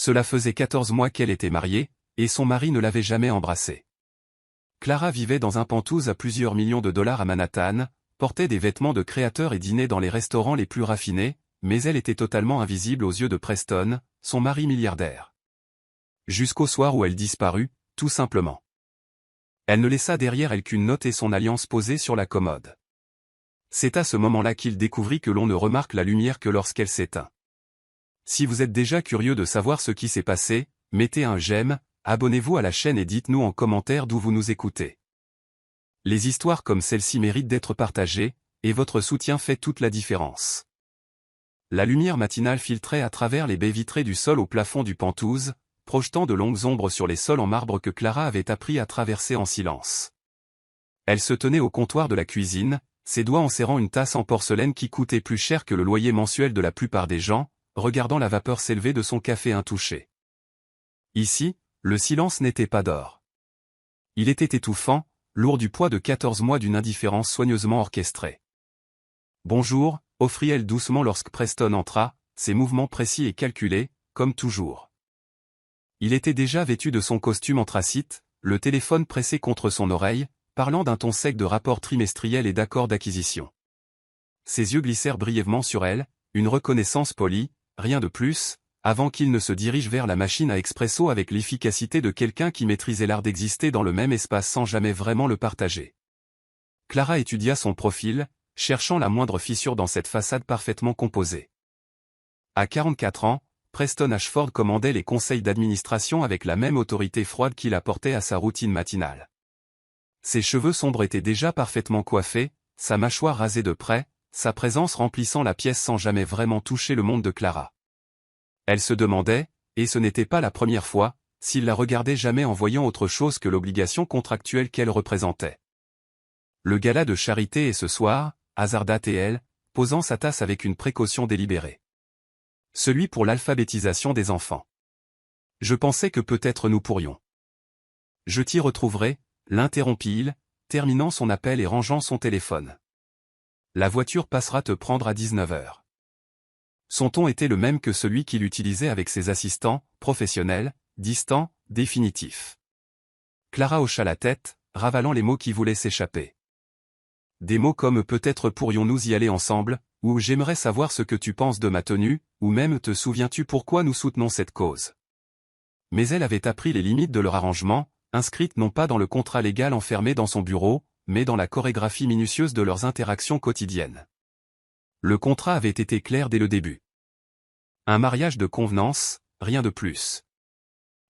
Cela faisait 14 mois qu'elle était mariée, et son mari ne l'avait jamais embrassée. Clara vivait dans un penthouse à plusieurs millions de dollars à Manhattan, portait des vêtements de créateur et dînait dans les restaurants les plus raffinés, mais elle était totalement invisible aux yeux de Preston, son mari milliardaire. Jusqu'au soir où elle disparut, tout simplement. Elle ne laissa derrière elle qu'une note et son alliance posée sur la commode. C'est à ce moment-là qu'il découvrit que l'on ne remarque la lumière que lorsqu'elle s'éteint. Si vous êtes déjà curieux de savoir ce qui s'est passé, mettez un j'aime, abonnez-vous à la chaîne et dites-nous en commentaire d'où vous nous écoutez. Les histoires comme celle-ci méritent d'être partagées, et votre soutien fait toute la différence. La lumière matinale filtrait à travers les baies vitrées du sol au plafond du penthouse, projetant de longues ombres sur les sols en marbre que Clara avait appris à traverser en silence. Elle se tenait au comptoir de la cuisine, ses doigts en serrant une tasse en porcelaine qui coûtait plus cher que le loyer mensuel de la plupart des gens, regardant la vapeur s'élever de son café intouché. Ici, le silence n'était pas d'or. Il était étouffant, lourd du poids de 14 mois d'une indifférence soigneusement orchestrée. « Bonjour », offrit-elle doucement lorsque Preston entra, ses mouvements précis et calculés, comme toujours. Il était déjà vêtu de son costume anthracite, le téléphone pressé contre son oreille, parlant d'un ton sec de rapport trimestriel et d'accord d'acquisition. Ses yeux glissèrent brièvement sur elle, une reconnaissance polie, rien de plus, avant qu'il ne se dirige vers la machine à expresso avec l'efficacité de quelqu'un qui maîtrisait l'art d'exister dans le même espace sans jamais vraiment le partager. Clara étudia son profil, cherchant la moindre fissure dans cette façade parfaitement composée. À 44 ans, Preston Ashford commandait les conseils d'administration avec la même autorité froide qu'il apportait à sa routine matinale. Ses cheveux sombres étaient déjà parfaitement coiffés, sa mâchoire rasée de près, sa présence remplissant la pièce sans jamais vraiment toucher le monde de Clara. Elle se demandait, et ce n'était pas la première fois, s'il la regardait jamais en voyant autre chose que l'obligation contractuelle qu'elle représentait. Le gala de charité est ce soir, hasarda-t-elle, posant sa tasse avec une précaution délibérée. Celui pour l'alphabétisation des enfants. Je pensais que peut-être nous pourrions. Je t'y retrouverai, l'interrompit-il, terminant son appel et rangeant son téléphone. La voiture passera te prendre à 19h. Son ton était le même que celui qu'il utilisait avec ses assistants, professionnels, distants, définitifs. Clara hocha la tête, ravalant les mots qui voulaient s'échapper. Des mots comme « peut-être pourrions-nous y aller ensemble » ou « j'aimerais savoir ce que tu penses de ma tenue » ou même « te souviens-tu pourquoi nous soutenons cette cause ?» Mais elle avait appris les limites de leur arrangement, inscrites non pas dans le contrat légal enfermé dans son bureau, mais dans la chorégraphie minutieuse de leurs interactions quotidiennes. Le contrat avait été clair dès le début. Un mariage de convenance, rien de plus.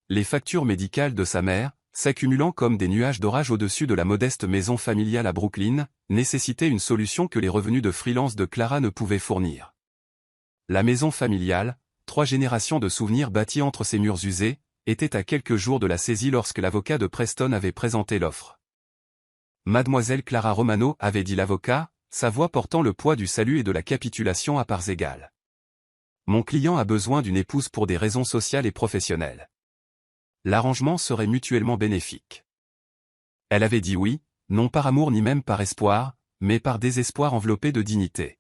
Les factures médicales de sa mère, s'accumulant comme des nuages d'orage au-dessus de la modeste maison familiale à Brooklyn, nécessitaient une solution que les revenus de freelance de Clara ne pouvaient fournir. La maison familiale, 3 générations de souvenirs bâtis entre ses murs usés, était à quelques jours de la saisie lorsque l'avocat de Preston avait présenté l'offre. Mademoiselle Clara Romano, avait dit l'avocat, sa voix portant le poids du salut et de la capitulation à parts égales. Mon client a besoin d'une épouse pour des raisons sociales et professionnelles. L'arrangement serait mutuellement bénéfique. Elle avait dit oui, non par amour ni même par espoir, mais par désespoir enveloppé de dignité.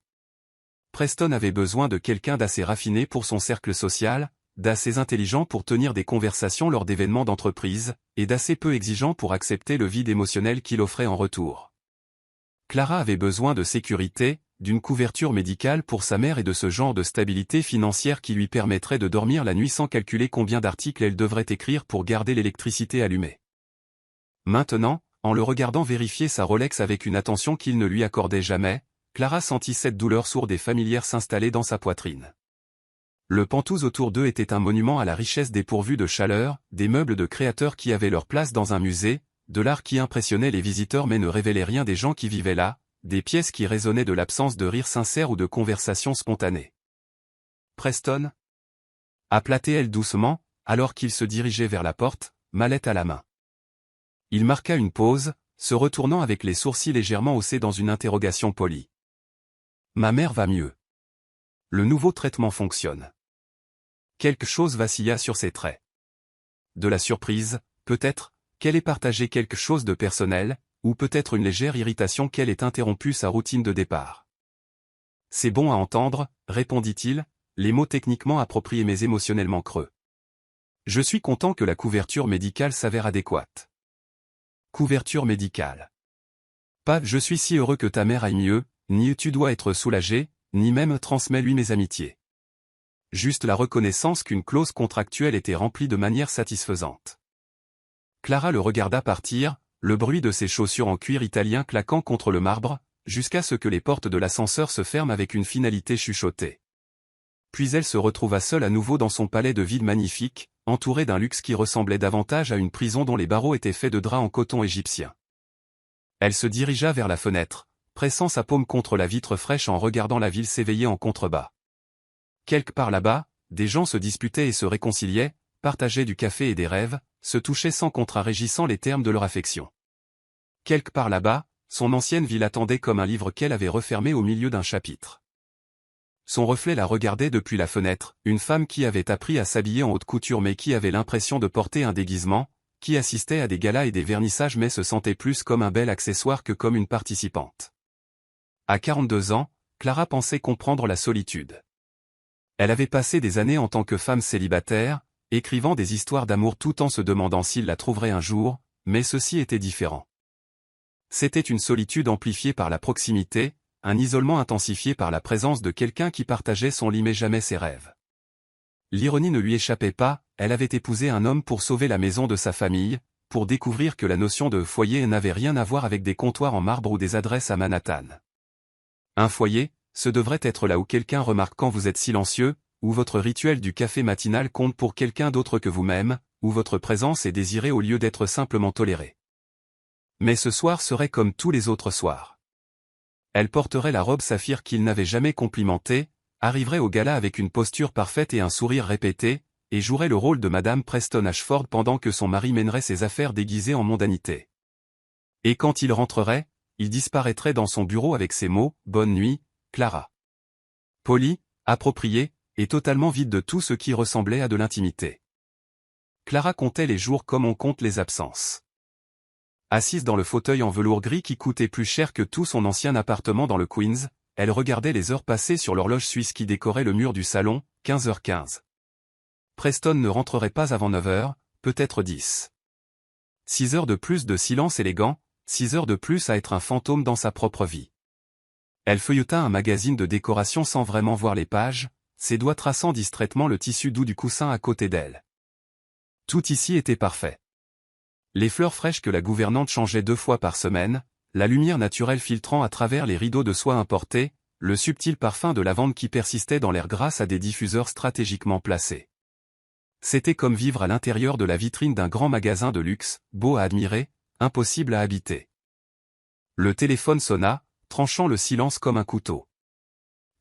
Preston avait besoin de quelqu'un d'assez raffiné pour son cercle social, d'assez intelligent pour tenir des conversations lors d'événements d'entreprise, et d'assez peu exigeant pour accepter le vide émotionnel qu'il offrait en retour. Clara avait besoin de sécurité, d'une couverture médicale pour sa mère et de ce genre de stabilité financière qui lui permettrait de dormir la nuit sans calculer combien d'articles elle devrait écrire pour garder l'électricité allumée. Maintenant, en le regardant vérifier sa Rolex avec une attention qu'il ne lui accordait jamais, Clara sentit cette douleur sourde et familière s'installer dans sa poitrine. Le penthouse autour d'eux était un monument à la richesse dépourvue de chaleur, des meubles de créateurs qui avaient leur place dans un musée, de l'art qui impressionnait les visiteurs mais ne révélait rien des gens qui vivaient là, des pièces qui résonnaient de l'absence de rire sincère ou de conversation spontanée. Preston ? Appela-t-elle doucement, alors qu'il se dirigeait vers la porte, mallette à la main. Il marqua une pause, se retournant avec les sourcils légèrement haussés dans une interrogation polie. Ma mère va mieux. Le nouveau traitement fonctionne. Quelque chose vacilla sur ses traits. De la surprise, peut-être, qu'elle ait partagé quelque chose de personnel, ou peut-être une légère irritation qu'elle ait interrompu sa routine de départ. C'est bon à entendre, répondit-il, les mots techniquement appropriés mais émotionnellement creux. Je suis content que la couverture médicale s'avère adéquate. Couverture médicale. Pas « je suis si heureux que ta mère aille mieux », ni « tu dois être soulagé », ni même « transmets-lui mes amitiés ». Juste la reconnaissance qu'une clause contractuelle était remplie de manière satisfaisante. Clara le regarda partir, le bruit de ses chaussures en cuir italien claquant contre le marbre, jusqu'à ce que les portes de l'ascenseur se ferment avec une finalité chuchotée. Puis elle se retrouva seule à nouveau dans son palais de ville magnifique, entourée d'un luxe qui ressemblait davantage à une prison dont les barreaux étaient faits de drap en coton égyptien. Elle se dirigea vers la fenêtre, pressant sa paume contre la vitre fraîche en regardant la ville s'éveiller en contrebas. Quelque part là-bas, des gens se disputaient et se réconciliaient, partageaient du café et des rêves, se touchaient sans contrarrégissant les termes de leur affection. Quelque part là-bas, son ancienne vie l'attendait comme un livre qu'elle avait refermé au milieu d'un chapitre. Son reflet la regardait depuis la fenêtre, une femme qui avait appris à s'habiller en haute couture mais qui avait l'impression de porter un déguisement, qui assistait à des galas et des vernissages mais se sentait plus comme un bel accessoire que comme une participante. À 42 ans, Clara pensait comprendre la solitude. Elle avait passé des années en tant que femme célibataire, écrivant des histoires d'amour tout en se demandant s'il la trouverait un jour, mais ceci était différent. C'était une solitude amplifiée par la proximité, un isolement intensifié par la présence de quelqu'un qui partageait son lit mais jamais ses rêves. L'ironie ne lui échappait pas, elle avait épousé un homme pour sauver la maison de sa famille, pour découvrir que la notion de foyer n'avait rien à voir avec des comptoirs en marbre ou des adresses à Manhattan. Un foyer, ce devrait être là où quelqu'un remarque quand vous êtes silencieux, où votre rituel du café matinal compte pour quelqu'un d'autre que vous-même, où votre présence est désirée au lieu d'être simplement tolérée. Mais ce soir serait comme tous les autres soirs. Elle porterait la robe saphir qu'il n'avait jamais complimentée, arriverait au gala avec une posture parfaite et un sourire répété, et jouerait le rôle de Madame Preston Ashford pendant que son mari mènerait ses affaires déguisées en mondanité. Et quand il rentrerait, il disparaîtrait dans son bureau avec ces mots « Bonne nuit, Clara ». Poli, approprié, et totalement vide de tout ce qui ressemblait à de l'intimité. Clara comptait les jours comme on compte les absences. Assise dans le fauteuil en velours gris qui coûtait plus cher que tout son ancien appartement dans le Queens, elle regardait les heures passées sur l'horloge suisse qui décorait le mur du salon, 15h15. Preston ne rentrerait pas avant 9h, peut-être 10. 6 heures de plus de silence élégant, 6 heures de plus à être un fantôme dans sa propre vie. Elle feuilleta un magazine de décoration sans vraiment voir les pages, ses doigts traçant distraitement le tissu doux du coussin à côté d'elle. Tout ici était parfait. Les fleurs fraîches que la gouvernante changeait 2 fois par semaine, la lumière naturelle filtrant à travers les rideaux de soie importés, le subtil parfum de lavande qui persistait dans l'air grâce à des diffuseurs stratégiquement placés. C'était comme vivre à l'intérieur de la vitrine d'un grand magasin de luxe, beau à admirer, impossible à habiter. Le téléphone sonna, tranchant le silence comme un couteau.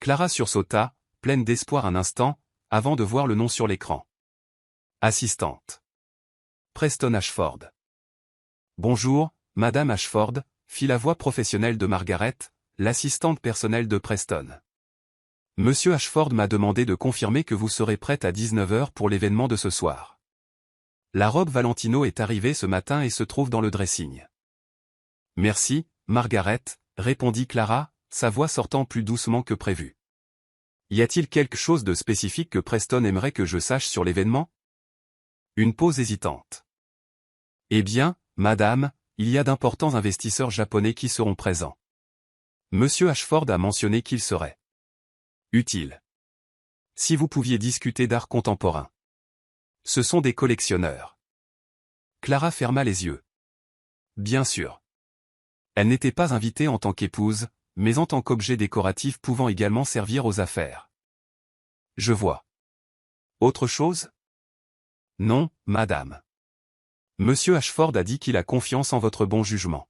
Clara sursauta, pleine d'espoir un instant, avant de voir le nom sur l'écran. Assistante. Preston Ashford. Bonjour, Madame Ashford, fit la voix professionnelle de Margaret, l'assistante personnelle de Preston. Monsieur Ashford m'a demandé de confirmer que vous serez prête à 19h pour l'événement de ce soir. La robe Valentino est arrivée ce matin et se trouve dans le dressing. Merci, Margaret, répondit Clara, sa voix sortant plus doucement que prévu. Y a-t-il quelque chose de spécifique que Preston aimerait que je sache sur l'événement? Une pause hésitante. Eh bien, madame, il y a d'importants investisseurs japonais qui seront présents. Monsieur Ashford a mentionné qu'ils seraient utiles. Si vous pouviez discuter d'art contemporain. Ce sont des collectionneurs. Clara ferma les yeux. Bien sûr. Elle n'était pas invitée en tant qu'épouse, mais en tant qu'objet décoratif pouvant également servir aux affaires. Je vois. Autre chose? Non, madame. Monsieur Ashford a dit qu'il a confiance en votre bon jugement.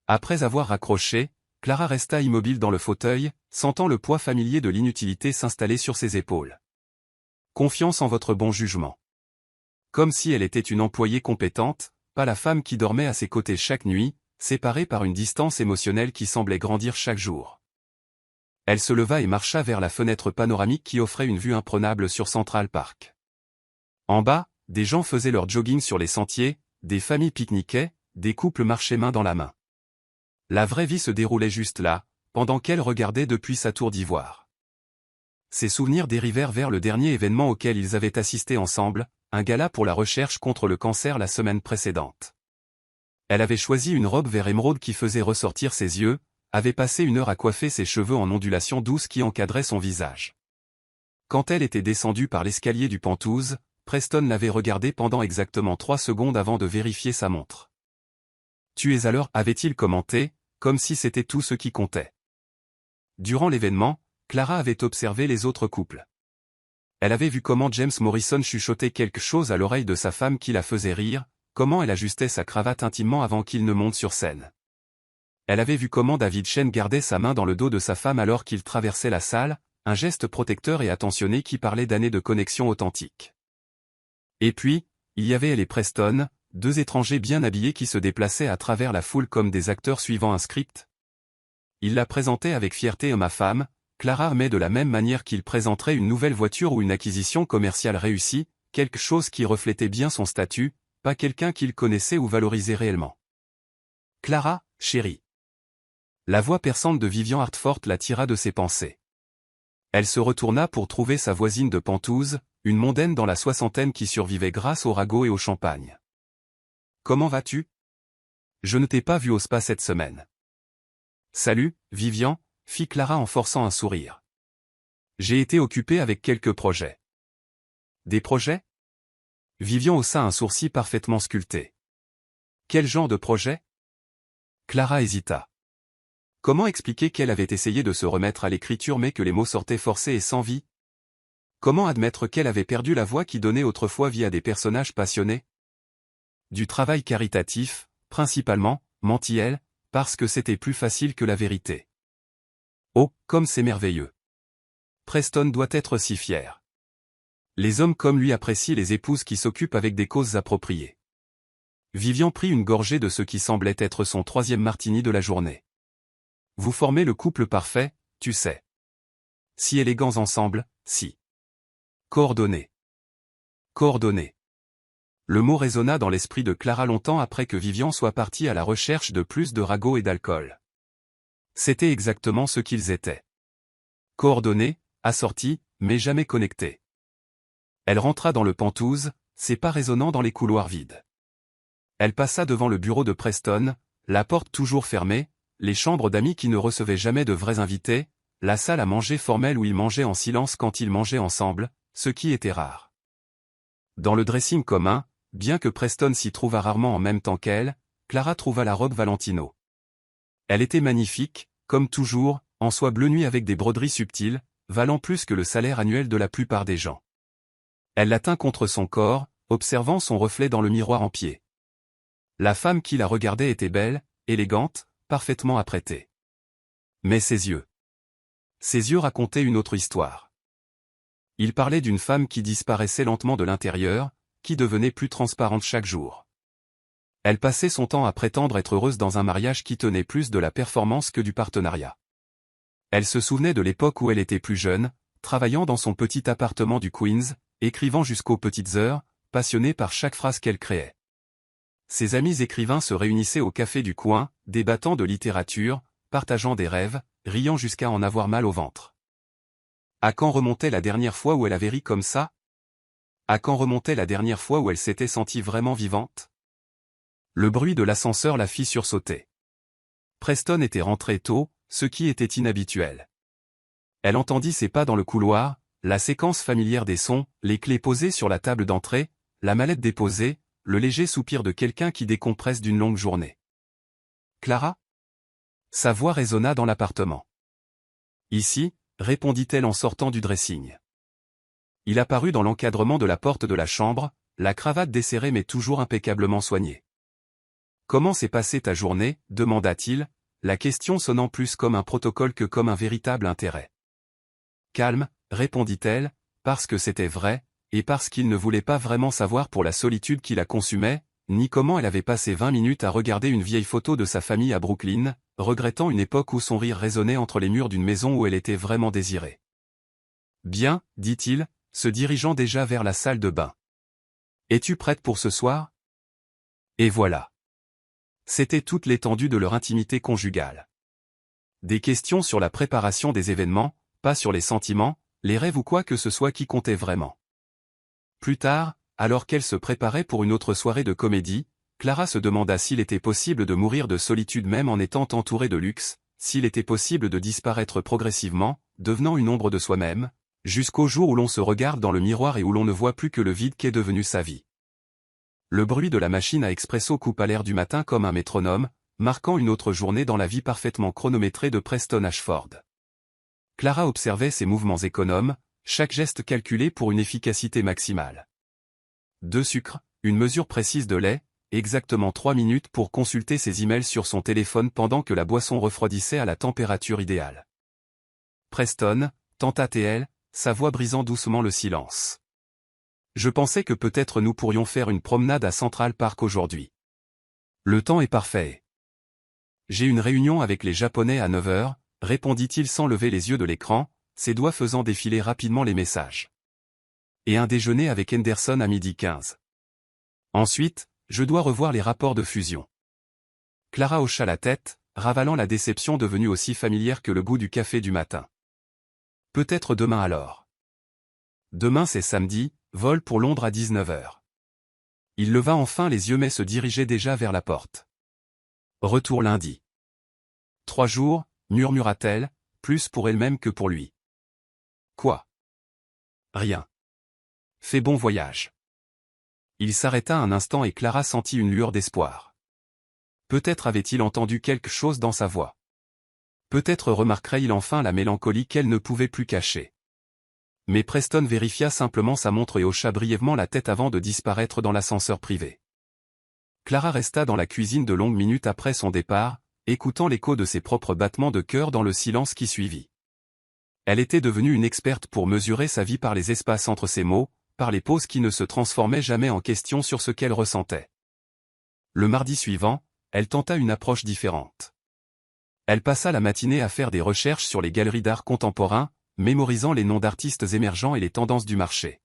Après avoir raccroché, Clara resta immobile dans le fauteuil, sentant le poids familier de l'inutilité s'installer sur ses épaules. Confiance en votre bon jugement. Comme si elle était une employée compétente, pas la femme qui dormait à ses côtés chaque nuit, séparée par une distance émotionnelle qui semblait grandir chaque jour. Elle se leva et marcha vers la fenêtre panoramique qui offrait une vue imprenable sur Central Park. En bas, des gens faisaient leur jogging sur les sentiers, des familles pique-niquaient, des couples marchaient main dans la main. La vraie vie se déroulait juste là, pendant qu'elle regardait depuis sa tour d'ivoire. Ses souvenirs dérivèrent vers le dernier événement auquel ils avaient assisté ensemble, un gala pour la recherche contre le cancer la semaine précédente. Elle avait choisi une robe vert émeraude qui faisait ressortir ses yeux, avait passé 1 heure à coiffer ses cheveux en ondulation douce qui encadraient son visage. Quand elle était descendue par l'escalier du Penthouse, Preston l'avait regardée pendant exactement 3 secondes avant de vérifier sa montre. « Tu es à l'heure » avait-il commenté, comme si c'était tout ce qui comptait. Durant l'événement, Clara avait observé les autres couples. Elle avait vu comment James Morrison chuchotait quelque chose à l'oreille de sa femme qui la faisait rire, comment elle ajustait sa cravate intimement avant qu'il ne monte sur scène. Elle avait vu comment David Chen gardait sa main dans le dos de sa femme alors qu'il traversait la salle, un geste protecteur et attentionné qui parlait d'années de connexion authentique. Et puis, il y avait elle et Preston, 2 étrangers bien habillés qui se déplaçaient à travers la foule comme des acteurs suivant un script. Il la présentait avec fierté à ma femme, Clara aimait de la même manière qu'il présenterait une nouvelle voiture ou une acquisition commerciale réussie, quelque chose qui reflétait bien son statut, pas quelqu'un qu'il connaissait ou valorisait réellement. « Clara, chérie. » La voix perçante de Vivian Hartford la tira de ses pensées. Elle se retourna pour trouver sa voisine de Penthouse, une mondaine dans la soixantaine qui survivait grâce au ragoût et au champagne. « Comment vas-tu ? Je ne t'ai pas vu au spa cette semaine. »« Salut, Vivian », fit Clara en forçant un sourire. « J'ai été occupée avec quelques projets. »« Des projets ?» Vivian haussa un sourcil parfaitement sculpté. « Quel genre de projet ?» Clara hésita. Comment expliquer qu'elle avait essayé de se remettre à l'écriture mais que les mots sortaient forcés et sans vie? Comment admettre qu'elle avait perdu la voix qui donnait autrefois vie à des personnages passionnés? Du travail caritatif, principalement, mentit-elle, parce que c'était plus facile que la vérité. Oh, comme c'est merveilleux! Preston doit être si fier. Les hommes comme lui apprécient les épouses qui s'occupent avec des causes appropriées. Vivian prit une gorgée de ce qui semblait être son 3e martini de la journée. Vous formez le couple parfait, tu sais. Si élégants ensemble, si. Coordonnés. Coordonnés. Le mot résonna dans l'esprit de Clara longtemps après que Vivian soit partie à la recherche de plus de ragots et d'alcool. C'était exactement ce qu'ils étaient. Coordonnés, assortis, mais jamais connectés. Elle rentra dans le Penthouse, ses pas résonnant dans les couloirs vides. Elle passa devant le bureau de Preston, la porte toujours fermée, les chambres d'amis qui ne recevaient jamais de vrais invités, la salle à manger formelle où ils mangeaient en silence quand ils mangeaient ensemble, ce qui était rare. Dans le dressing commun, bien que Preston s'y trouvât rarement en même temps qu'elle, Clara trouva la robe Valentino. Elle était magnifique, comme toujours, en soie bleu nuit avec des broderies subtiles, valant plus que le salaire annuel de la plupart des gens. Elle la tint contre son corps, observant son reflet dans le miroir en pied. La femme qui la regardait était belle, élégante, parfaitement apprêtée. Mais ses yeux. Ses yeux racontaient une autre histoire. Il parlait d'une femme qui disparaissait lentement de l'intérieur, qui devenait plus transparente chaque jour. Elle passait son temps à prétendre être heureuse dans un mariage qui tenait plus de la performance que du partenariat. Elle se souvenait de l'époque où elle était plus jeune, travaillant dans son petit appartement du Queens, écrivant jusqu'aux petites heures, passionnée par chaque phrase qu'elle créait. Ses amis écrivains se réunissaient au café du coin, débattant de littérature, partageant des rêves, riant jusqu'à en avoir mal au ventre. À quand remontait la dernière fois où elle avait ri comme ça? À quand remontait la dernière fois où elle s'était sentie vraiment vivante? Le bruit de l'ascenseur la fit sursauter. Preston était rentré tôt, ce qui était inhabituel. Elle entendit ses pas dans le couloir, la séquence familière des sons, les clés posées sur la table d'entrée, la mallette déposée, le léger soupir de quelqu'un qui décompresse d'une longue journée. « Clara ?» Sa voix résonna dans l'appartement. « Ici », répondit-elle en sortant du dressing. Il apparut dans l'encadrement de la porte de la chambre, la cravate desserrée mais toujours impeccablement soignée. « Comment s'est passée ta journée ?» demanda-t-il, la question sonnant plus comme un protocole que comme un véritable intérêt. « Calme », répondit-elle, parce que c'était vrai, et parce qu'il ne voulait pas vraiment savoir pour la solitude qui la consumait, ni comment elle avait passé 20 minutes à regarder une vieille photo de sa famille à Brooklyn, regrettant une époque où son rire résonnait entre les murs d'une maison où elle était vraiment désirée. « Bien, dit-il, se dirigeant déjà vers la salle de bain. « Es-tu prête pour ce soir ?» Et voilà. C'était toute l'étendue de leur intimité conjugale. Des questions sur la préparation des événements, pas sur les sentiments, les rêves ou quoi que ce soit qui comptait vraiment. Plus tard, alors qu'elle se préparait pour une autre soirée de comédie, Clara se demanda s'il était possible de mourir de solitude même en étant entourée de luxe, s'il était possible de disparaître progressivement, devenant une ombre de soi-même, jusqu'au jour où l'on se regarde dans le miroir et où l'on ne voit plus que le vide qu'est devenu sa vie. Le bruit de la machine à expresso coupa l'air du matin comme un métronome, marquant une autre journée dans la vie parfaitement chronométrée de Preston Ashford. Clara observait ses mouvements économes, chaque geste calculé pour une efficacité maximale. 2 sucres, une mesure précise de lait, exactement 3 minutes pour consulter ses emails sur son téléphone pendant que la boisson refroidissait à la température idéale. Preston, tenta-t-elle, sa voix brisant doucement le silence. Je pensais que peut-être nous pourrions faire une promenade à Central Park aujourd'hui. Le temps est parfait. J'ai une réunion avec les Japonais à 9 heures, répondit-il sans lever les yeux de l'écran, ses doigts faisant défiler rapidement les messages. Et un déjeuner avec Henderson à 12h15. Ensuite, je dois revoir les rapports de fusion. Clara hocha la tête, ravalant la déception devenue aussi familière que le goût du café du matin. Peut-être demain alors. Demain c'est samedi, vol pour Londres à 19h. Il leva enfin les yeux mais se dirigeait déjà vers la porte. Retour lundi. 3 jours, murmura-t-elle, plus pour elle-même que pour lui. Quoi? Rien. Fais bon voyage. Il s'arrêta un instant et Clara sentit une lueur d'espoir. Peut-être avait-il entendu quelque chose dans sa voix. Peut-être remarquerait-il enfin la mélancolie qu'elle ne pouvait plus cacher. Mais Preston vérifia simplement sa montre et hocha brièvement la tête avant de disparaître dans l'ascenseur privé. Clara resta dans la cuisine de longues minutes après son départ, écoutant l'écho de ses propres battements de cœur dans le silence qui suivit. Elle était devenue une experte pour mesurer sa vie par les espaces entre ses mots, par les pauses qui ne se transformaient jamais en questions sur ce qu'elle ressentait. Le mardi suivant, elle tenta une approche différente. Elle passa la matinée à faire des recherches sur les galeries d'art contemporain, mémorisant les noms d'artistes émergents et les tendances du marché.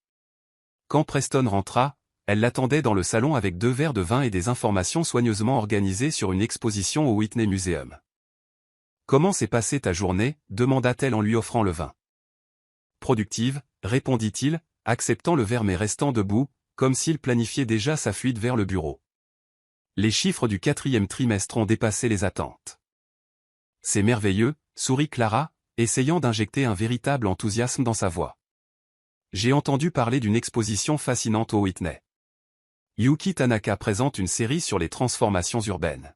Quand Preston rentra, elle l'attendait dans le salon avec 2 verres de vin et des informations soigneusement organisées sur une exposition au Whitney Museum. « Comment s'est passée ta journée » demanda-t-elle en lui offrant le vin. « Productive » répondit-il, acceptant le verre mais restant debout, comme s'il planifiait déjà sa fuite vers le bureau. Les chiffres du 4e trimestre ont dépassé les attentes. « C'est merveilleux » sourit Clara, essayant d'injecter un véritable enthousiasme dans sa voix. « J'ai entendu parler d'une exposition fascinante au Whitney. Yuki Tanaka présente une série sur les transformations urbaines.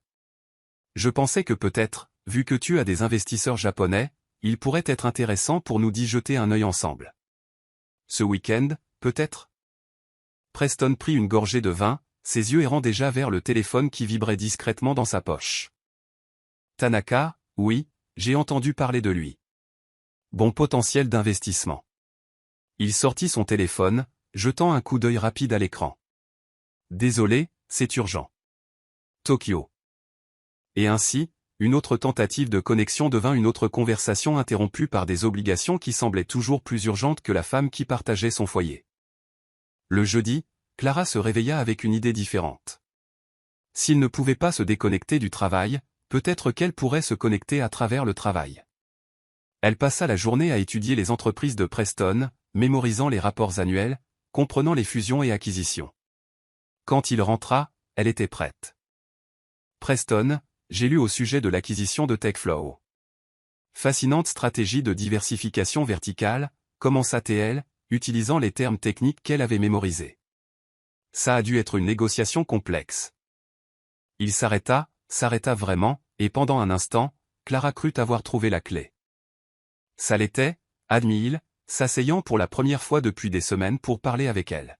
Je pensais que peut-être, vu que tu as des investisseurs japonais, il pourrait être intéressant pour nous d'y jeter un œil ensemble. Ce week-end, peut-être ?» Preston prit une gorgée de vin, ses yeux errant déjà vers le téléphone qui vibrait discrètement dans sa poche. Tanaka, oui, j'ai entendu parler de lui. Bon potentiel d'investissement. Il sortit son téléphone, jetant un coup d'œil rapide à l'écran. Désolé, c'est urgent. Tokyo. Et ainsi, une autre tentative de connexion devint une autre conversation interrompue par des obligations qui semblaient toujours plus urgentes que la femme qui partageait son foyer. Le jeudi, Clara se réveilla avec une idée différente. S'il ne pouvait pas se déconnecter du travail, peut-être qu'elle pourrait se connecter à travers le travail. Elle passa la journée à étudier les entreprises de Preston, mémorisant les rapports annuels, comprenant les fusions et acquisitions. Quand il rentra, elle était prête. Preston, j'ai lu au sujet de l'acquisition de TechFlow. Fascinante stratégie de diversification verticale, commença-t-elle, utilisant les termes techniques qu'elle avait mémorisés. Ça a dû être une négociation complexe. Il s'arrêta vraiment, et pendant un instant, Clara crut avoir trouvé la clé. Ça l'était, admit-il, s'asseyant pour la première fois depuis des semaines pour parler avec elle.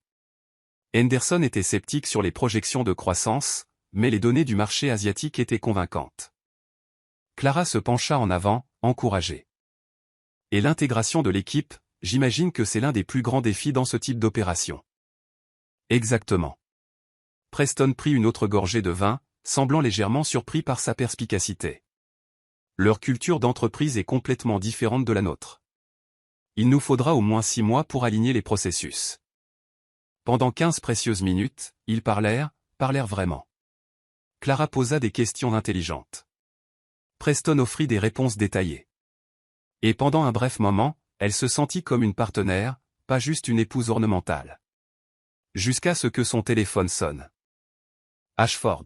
Henderson était sceptique sur les projections de croissance, mais les données du marché asiatique étaient convaincantes. Clara se pencha en avant, encouragée. Et l'intégration de l'équipe, j'imagine que c'est l'un des plus grands défis dans ce type d'opération. Exactement. Preston prit une autre gorgée de vin, semblant légèrement surpris par sa perspicacité. Leur culture d'entreprise est complètement différente de la nôtre. Il nous faudra au moins 6 mois pour aligner les processus. Pendant 15 précieuses minutes, ils parlèrent vraiment. Clara posa des questions intelligentes. Preston offrit des réponses détaillées. Et pendant un bref moment, elle se sentit comme une partenaire, pas juste une épouse ornementale. Jusqu'à ce que son téléphone sonne. Ashford.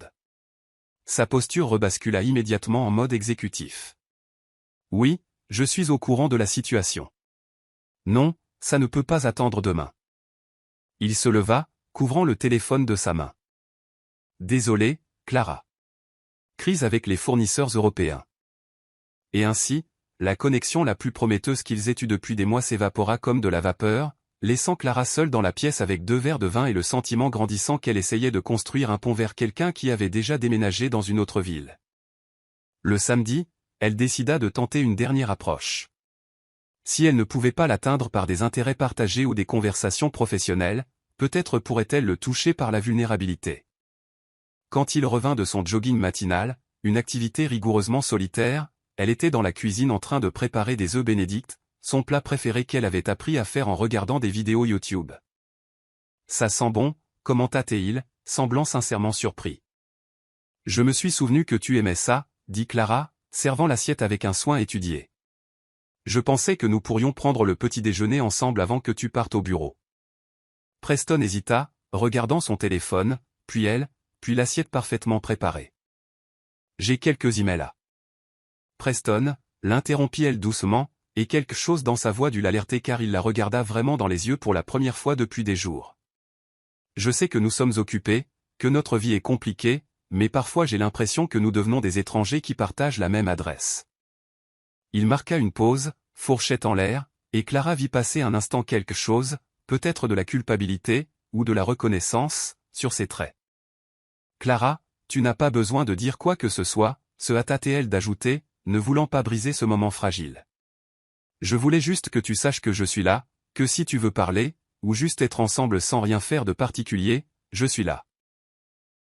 Sa posture rebascula immédiatement en mode exécutif. Oui, je suis au courant de la situation. Non, ça ne peut pas attendre demain. Il se leva, couvrant le téléphone de sa main. Désolé, Clara. Crise avec les fournisseurs européens. Et ainsi, la connexion la plus prometteuse qu'ils aient eue depuis des mois s'évapora comme de la vapeur, laissant Clara seule dans la pièce avec 2 verres de vin et le sentiment grandissant qu'elle essayait de construire un pont vers quelqu'un qui avait déjà déménagé dans une autre ville. Le samedi, elle décida de tenter une dernière approche. Si elle ne pouvait pas l'atteindre par des intérêts partagés ou des conversations professionnelles, peut-être pourrait-elle le toucher par la vulnérabilité. Quand il revint de son jogging matinal, une activité rigoureusement solitaire, elle était dans la cuisine en train de préparer des œufs bénédicts, son plat préféré qu'elle avait appris à faire en regardant des vidéos YouTube. Ça sent bon, commenta Théil, semblant sincèrement surpris. Je me suis souvenu que tu aimais ça, dit Clara, servant l'assiette avec un soin étudié. Je pensais que nous pourrions prendre le petit déjeuner ensemble avant que tu partes au bureau. Preston hésita, regardant son téléphone, puis elle, puis l'assiette parfaitement préparée. J'ai quelques emails à. Preston, l'interrompit-elle doucement, et quelque chose dans sa voix dut l'alerter car il la regarda vraiment dans les yeux pour la première fois depuis des jours. Je sais que nous sommes occupés, que notre vie est compliquée, mais parfois j'ai l'impression que nous devenons des étrangers qui partagent la même adresse. Il marqua une pause, fourchette en l'air, et Clara vit passer un instant quelque chose, peut-être de la culpabilité, ou de la reconnaissance, sur ses traits. Clara, tu n'as pas besoin de dire quoi que ce soit, se hâta-t-elle d'ajouter, ne voulant pas briser ce moment fragile. Je voulais juste que tu saches que je suis là, que si tu veux parler, ou juste être ensemble sans rien faire de particulier, je suis là.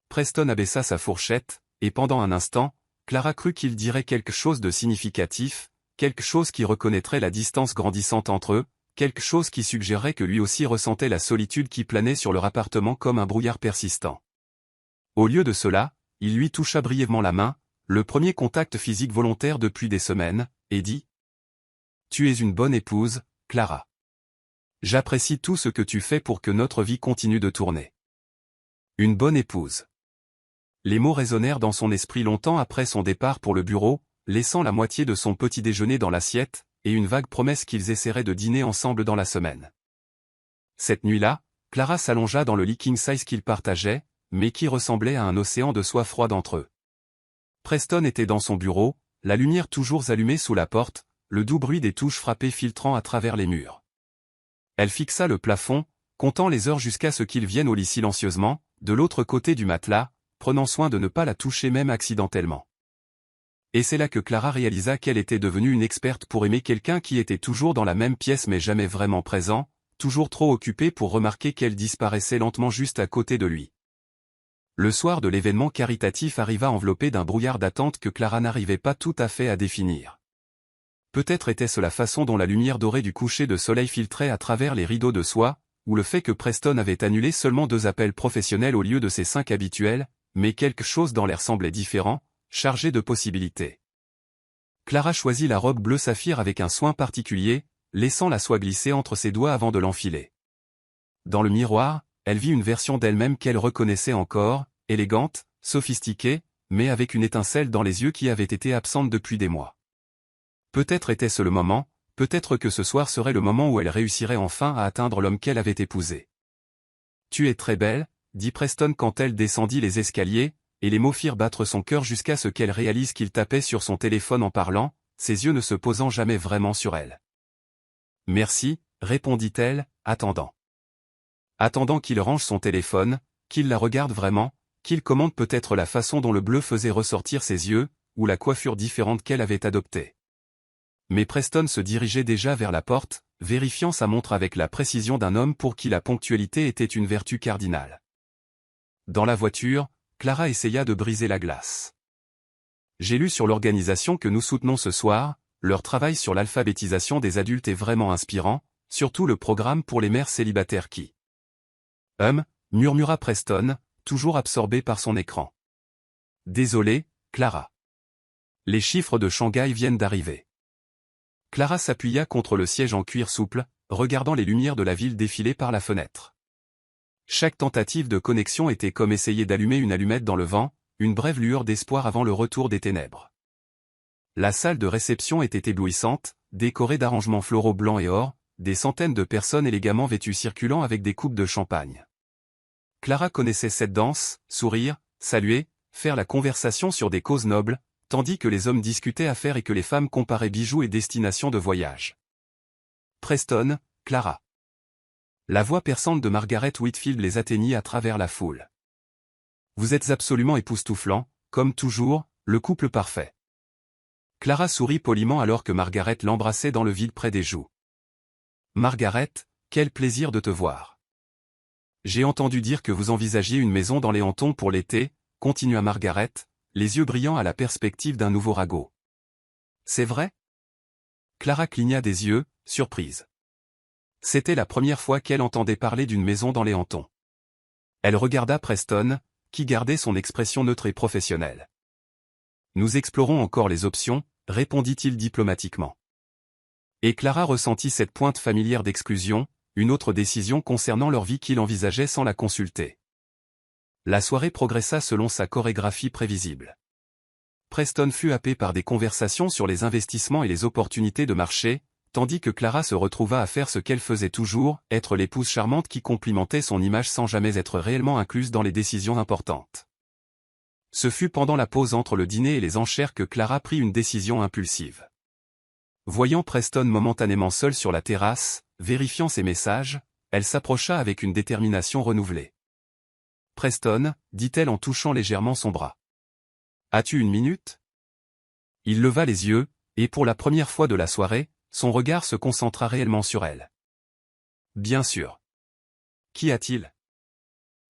Preston abaissa sa fourchette, et pendant un instant, Clara crut qu'il dirait quelque chose de significatif, quelque chose qui reconnaîtrait la distance grandissante entre eux, quelque chose qui suggérerait que lui aussi ressentait la solitude qui planait sur leur appartement comme un brouillard persistant. Au lieu de cela, il lui toucha brièvement la main, le premier contact physique volontaire depuis des semaines, et dit « Tu es une bonne épouse, Clara. J'apprécie tout ce que tu fais pour que notre vie continue de tourner. Une bonne épouse. » Les mots résonnèrent dans son esprit longtemps après son départ pour le bureau, laissant la moitié de son petit déjeuner dans l'assiette, et une vague promesse qu'ils essaieraient de dîner ensemble dans la semaine. Cette nuit-là, Clara s'allongea dans le lit king size qu'ils partageaient, mais qui ressemblait à un océan de soie froide entre eux. Preston était dans son bureau, la lumière toujours allumée sous la porte, le doux bruit des touches frappées filtrant à travers les murs. Elle fixa le plafond, comptant les heures jusqu'à ce qu'il vienne au lit silencieusement, de l'autre côté du matelas, prenant soin de ne pas la toucher même accidentellement. Et c'est là que Clara réalisa qu'elle était devenue une experte pour aimer quelqu'un qui était toujours dans la même pièce mais jamais vraiment présent, toujours trop occupé pour remarquer qu'elle disparaissait lentement juste à côté de lui. Le soir de l'événement caritatif arriva enveloppé d'un brouillard d'attente que Clara n'arrivait pas tout à fait à définir. Peut-être était-ce la façon dont la lumière dorée du coucher de soleil filtrait à travers les rideaux de soie, ou le fait que Preston avait annulé seulement 2 appels professionnels au lieu de ses 5 habituels, mais quelque chose dans l'air semblait différent, chargé de possibilités. Clara choisit la robe bleu saphir avec un soin particulier, laissant la soie glisser entre ses doigts avant de l'enfiler. Dans le miroir, elle vit une version d'elle-même qu'elle reconnaissait encore, élégante, sophistiquée, mais avec une étincelle dans les yeux qui avait été absente depuis des mois. Peut-être était-ce le moment, peut-être que ce soir serait le moment où elle réussirait enfin à atteindre l'homme qu'elle avait épousé. « Tu es très belle », dit Preston quand elle descendit les escaliers, et les mots firent battre son cœur jusqu'à ce qu'elle réalise qu'il tapait sur son téléphone en parlant, ses yeux ne se posant jamais vraiment sur elle. « Merci », répondit-elle, attendant. Attendant qu'il range son téléphone, qu'il la regarde vraiment, qu'il commente peut-être la façon dont le bleu faisait ressortir ses yeux, ou la coiffure différente qu'elle avait adoptée. Mais Preston se dirigeait déjà vers la porte, vérifiant sa montre avec la précision d'un homme pour qui la ponctualité était une vertu cardinale. Dans la voiture, Clara essaya de briser la glace. J'ai lu sur l'organisation que nous soutenons ce soir, leur travail sur l'alphabétisation des adultes est vraiment inspirant, surtout le programme pour les mères célibataires qui... murmura Preston, toujours absorbé par son écran. Désolé, Clara. Les chiffres de Shanghai viennent d'arriver. Clara s'appuya contre le siège en cuir souple, regardant les lumières de la ville défiler par la fenêtre. Chaque tentative de connexion était comme essayer d'allumer une allumette dans le vent, une brève lueur d'espoir avant le retour des ténèbres. La salle de réception était éblouissante, décorée d'arrangements floraux blancs et or, des centaines de personnes élégamment vêtues circulant avec des coupes de champagne. Clara connaissait cette danse, sourire, saluer, faire la conversation sur des causes nobles, tandis que les hommes discutaient affaires et que les femmes comparaient bijoux et destinations de voyage. Preston, Clara. La voix perçante de Margaret Whitfield les atteignit à travers la foule. Vous êtes absolument époustouflant, comme toujours, le couple parfait. Clara sourit poliment alors que Margaret l'embrassait dans le vide près des joues. Margaret, quel plaisir de te voir. J'ai entendu dire que vous envisagiez une maison dans les Hamptons pour l'été, continua Margaret, les yeux brillants à la perspective d'un nouveau ragot. C'est vrai? Clara cligna des yeux, surprise. C'était la première fois qu'elle entendait parler d'une maison dans les Hamptons. Elle regarda Preston, qui gardait son expression neutre et professionnelle. Nous explorons encore les options, répondit-il diplomatiquement. Et Clara ressentit cette pointe familière d'exclusion, une autre décision concernant leur vie qu'il envisageait sans la consulter. La soirée progressa selon sa chorégraphie prévisible. Preston fut happé par des conversations sur les investissements et les opportunités de marché, tandis que Clara se retrouva à faire ce qu'elle faisait toujours, être l'épouse charmante qui complimentait son image sans jamais être réellement incluse dans les décisions importantes. Ce fut pendant la pause entre le dîner et les enchères que Clara prit une décision impulsive. Voyant Preston momentanément seul sur la terrasse, vérifiant ses messages, elle s'approcha avec une détermination renouvelée. « Preston » dit-elle en touchant légèrement son bras. « As-tu une minute ?» Il leva les yeux, et pour la première fois de la soirée, son regard se concentra réellement sur elle. « Bien sûr. Qu'y a-t-il »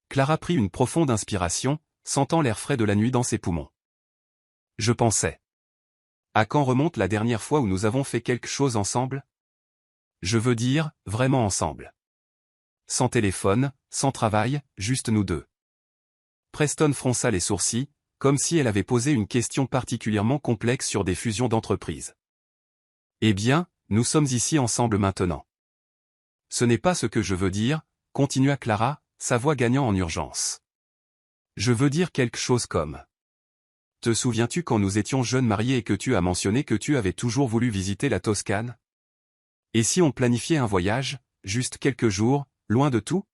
Clara prit une profonde inspiration, sentant l'air frais de la nuit dans ses poumons. « Je pensais. À quand remonte la dernière fois où nous avons fait quelque chose ensemble ? Je veux dire, vraiment ensemble. Sans téléphone, sans travail, juste nous deux. » Preston fronça les sourcils, comme si elle avait posé une question particulièrement complexe sur des fusions d'entreprises. « Eh bien, nous sommes ici ensemble maintenant. » « Ce n'est pas ce que je veux dire, » continua Clara, sa voix gagnant en urgence. « Je veux dire quelque chose comme... Te souviens-tu quand nous étions jeunes mariés et que tu as mentionné que tu avais toujours voulu visiter la Toscane ? Et si on planifiait un voyage, juste quelques jours, loin de tout ?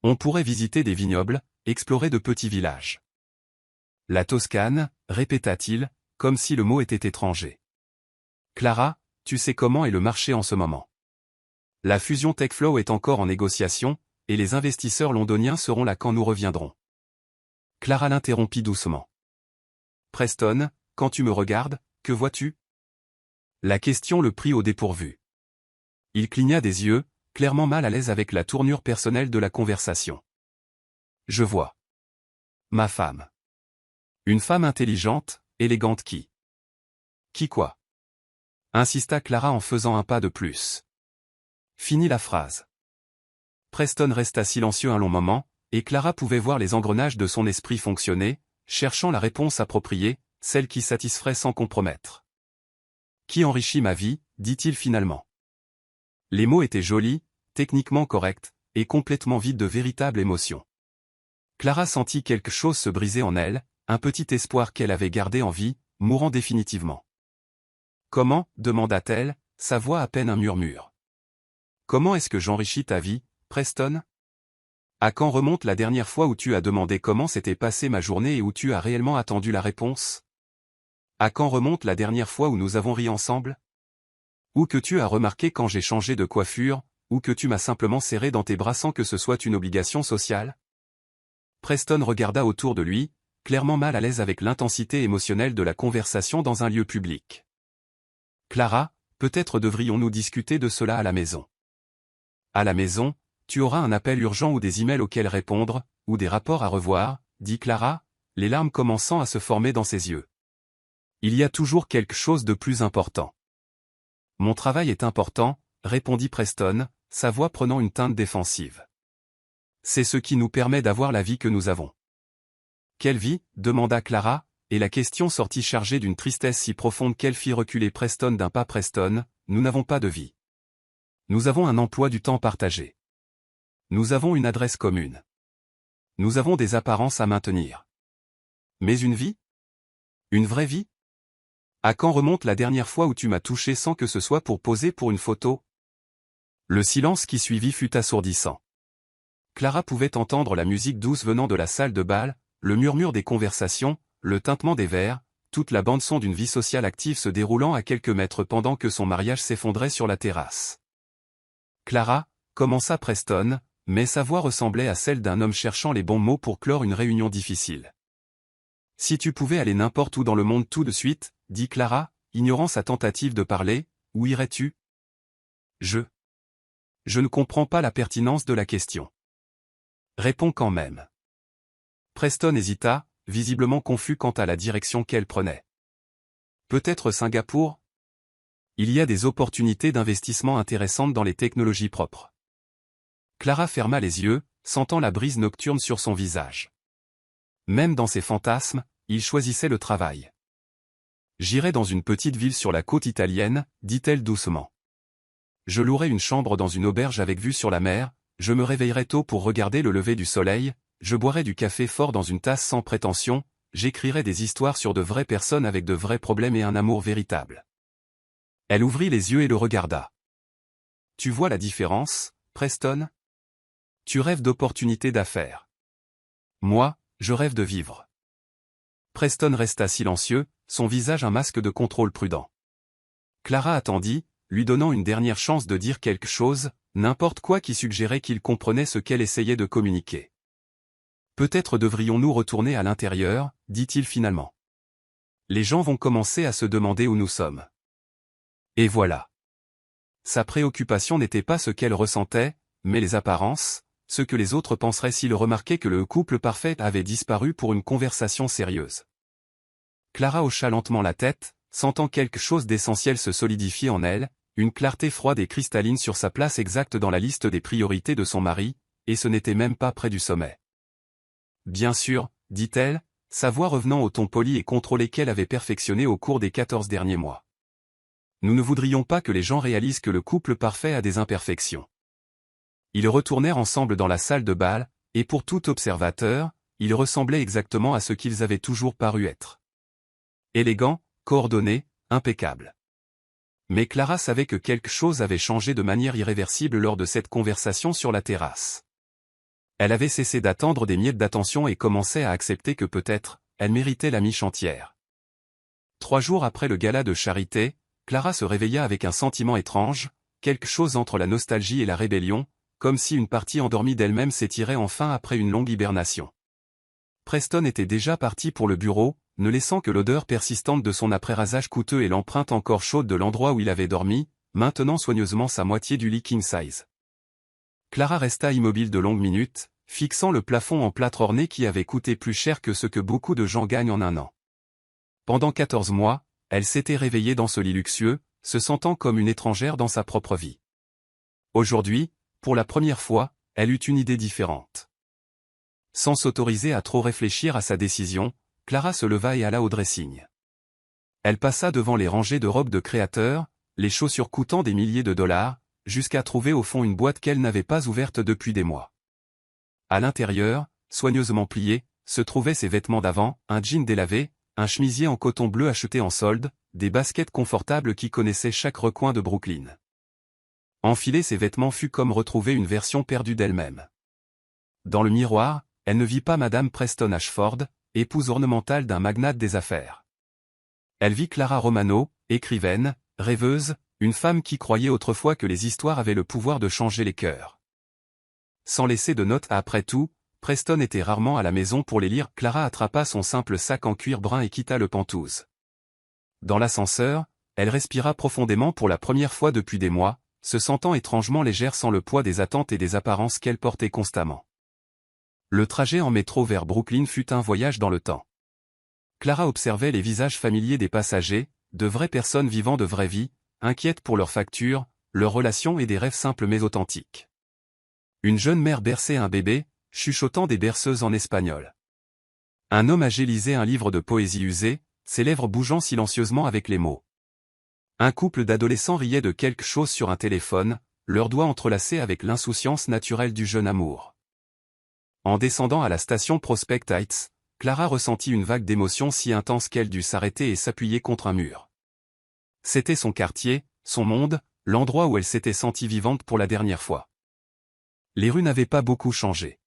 On pourrait visiter des vignobles, explorer de petits villages. La Toscane, répéta-t-il, comme si le mot était étranger. Clara, tu sais comment est le marché en ce moment. La fusion TechFlow est encore en négociation, et les investisseurs londoniens seront là quand nous reviendrons. Clara l'interrompit doucement. Preston, quand tu me regardes, que vois-tu ? La question le prit au dépourvu. Il cligna des yeux, clairement mal à l'aise avec la tournure personnelle de la conversation. Je vois. Ma femme. Une femme intelligente, élégante qui. Qui quoi ? Insista Clara en faisant un pas de plus. Finit la phrase. Preston resta silencieux un long moment, et Clara pouvait voir les engrenages de son esprit fonctionner, cherchant la réponse appropriée, celle qui satisferait sans compromettre. Qui enrichit ma vie, dit-il finalement. Les mots étaient jolis, techniquement corrects, et complètement vides de véritable émotion. Clara sentit quelque chose se briser en elle, un petit espoir qu'elle avait gardé en vie, mourant définitivement. Comment, demanda-t-elle, sa voix à peine un murmure. Comment est-ce que j'enrichis ta vie, Preston ? À quand remonte la dernière fois où tu as demandé comment s'était passée ma journée et où tu as réellement attendu la réponse ? À quand remonte la dernière fois où nous avons ri ensemble ? Ou que tu as remarqué quand j'ai changé de coiffure, ou que tu m'as simplement serré dans tes bras sans que ce soit une obligation sociale ? Preston regarda autour de lui, clairement mal à l'aise avec l'intensité émotionnelle de la conversation dans un lieu public. Clara, peut-être devrions-nous discuter de cela à la maison. À la maison, tu auras un appel urgent ou des emails auxquels répondre, ou des rapports à revoir, dit Clara, les larmes commençant à se former dans ses yeux. Il y a toujours quelque chose de plus important. Mon travail est important, répondit Preston, sa voix prenant une teinte défensive. C'est ce qui nous permet d'avoir la vie que nous avons. Quelle vie ? Demanda Clara, et la question sortit chargée d'une tristesse si profonde qu'elle fit reculer Preston d'un pas. Preston, nous n'avons pas de vie. Nous avons un emploi du temps partagé. Nous avons une adresse commune. Nous avons des apparences à maintenir. Mais une vie? Une vraie vie? À quand remonte la dernière fois où tu m'as touché sans que ce soit pour poser pour une photo? Le silence qui suivit fut assourdissant. Clara pouvait entendre la musique douce venant de la salle de bal, le murmure des conversations, le tintement des verres, toute la bande-son d'une vie sociale active se déroulant à quelques mètres pendant que son mariage s'effondrait sur la terrasse. Clara, commença Preston, mais sa voix ressemblait à celle d'un homme cherchant les bons mots pour clore une réunion difficile. Si tu pouvais aller n'importe où dans le monde tout de suite, dit Clara, ignorant sa tentative de parler, où irais-tu? Je ne comprends pas la pertinence de la question. Réponds quand même. Preston hésita, visiblement confus quant à la direction qu'elle prenait. Peut-être Singapour? Il y a des opportunités d'investissement intéressantes dans les technologies propres. Clara ferma les yeux, sentant la brise nocturne sur son visage. Même dans ses fantasmes, il choisissait le travail. J'irai dans une petite ville sur la côte italienne, dit-elle doucement. Je louerai une chambre dans une auberge avec vue sur la mer, je me réveillerai tôt pour regarder le lever du soleil, je boirai du café fort dans une tasse sans prétention, j'écrirai des histoires sur de vraies personnes avec de vrais problèmes et un amour véritable. Elle ouvrit les yeux et le regarda. Tu vois la différence, Preston? Tu rêves d'opportunités d'affaires. Moi, je rêve de vivre. Preston resta silencieux, son visage un masque de contrôle prudent. Clara attendit, lui donnant une dernière chance de dire quelque chose, n'importe quoi qui suggérait qu'il comprenait ce qu'elle essayait de communiquer. Peut-être devrions-nous retourner à l'intérieur, dit-il finalement. Les gens vont commencer à se demander où nous sommes. Et voilà. Sa préoccupation n'était pas ce qu'elle ressentait, mais les apparences, ce que les autres penseraient s'ils remarquaient que le couple parfait avait disparu pour une conversation sérieuse. Clara hocha lentement la tête, sentant quelque chose d'essentiel se solidifier en elle, une clarté froide et cristalline sur sa place exacte dans la liste des priorités de son mari, et ce n'était même pas près du sommet. Bien sûr, dit-elle, sa voix revenant au ton poli et contrôlé qu'elle avait perfectionné au cours des 14 derniers mois. Nous ne voudrions pas que les gens réalisent que le couple parfait a des imperfections. Ils retournèrent ensemble dans la salle de bal, et pour tout observateur, ils ressemblaient exactement à ce qu'ils avaient toujours paru être. Élégants, coordonnés, impeccables. Mais Clara savait que quelque chose avait changé de manière irréversible lors de cette conversation sur la terrasse. Elle avait cessé d'attendre des miettes d'attention et commençait à accepter que peut-être, elle méritait la miche entière. 3 jours après le gala de charité, Clara se réveilla avec un sentiment étrange, quelque chose entre la nostalgie et la rébellion, comme si une partie endormie d'elle-même s'étirait enfin après une longue hibernation. Preston était déjà parti pour le bureau, ne laissant que l'odeur persistante de son après-rasage coûteux et l'empreinte encore chaude de l'endroit où il avait dormi, maintenant soigneusement sa moitié du lit king size. Clara resta immobile de longues minutes, fixant le plafond en plâtre orné qui avait coûté plus cher que ce que beaucoup de gens gagnent en un an. Pendant 14 mois, elle s'était réveillée dans ce lit luxueux, se sentant comme une étrangère dans sa propre vie. Aujourd'hui, pour la première fois, elle eut une idée différente. Sans s'autoriser à trop réfléchir à sa décision, Clara se leva et alla au dressing. Elle passa devant les rangées de robes de créateurs, les chaussures coûtant des milliers de dollars, jusqu'à trouver au fond une boîte qu'elle n'avait pas ouverte depuis des mois. À l'intérieur, soigneusement plié, se trouvaient ses vêtements d'avant, un jean délavé, un chemisier en coton bleu acheté en solde, des baskets confortables qui connaissaient chaque recoin de Brooklyn. Enfiler ces vêtements fut comme retrouver une version perdue d'elle-même. Dans le miroir, elle ne vit pas Madame Preston Ashford, épouse ornementale d'un magnate des affaires. Elle vit Clara Romano, écrivaine, rêveuse, une femme qui croyait autrefois que les histoires avaient le pouvoir de changer les cœurs. Sans laisser de notes après tout, Preston était rarement à la maison pour les lire. Clara attrapa son simple sac en cuir brun et quitta le Penthouse. Dans l'ascenseur, elle respira profondément pour la première fois depuis des mois, se sentant étrangement légère sans le poids des attentes et des apparences qu'elle portait constamment. Le trajet en métro vers Brooklyn fut un voyage dans le temps. Clara observait les visages familiers des passagers, de vraies personnes vivant de vraies vies, inquiètes pour leurs factures, leurs relations et des rêves simples mais authentiques. Une jeune mère berçait un bébé, chuchotant des berceuses en espagnol. Un homme âgé lisait un livre de poésie usée, ses lèvres bougeant silencieusement avec les mots. Un couple d'adolescents riait de quelque chose sur un téléphone, leurs doigts entrelacés avec l'insouciance naturelle du jeune amour. En descendant à la station Prospect Heights, Clara ressentit une vague d'émotion si intense qu'elle dut s'arrêter et s'appuyer contre un mur. C'était son quartier, son monde, l'endroit où elle s'était sentie vivante pour la dernière fois. Les rues n'avaient pas beaucoup changé.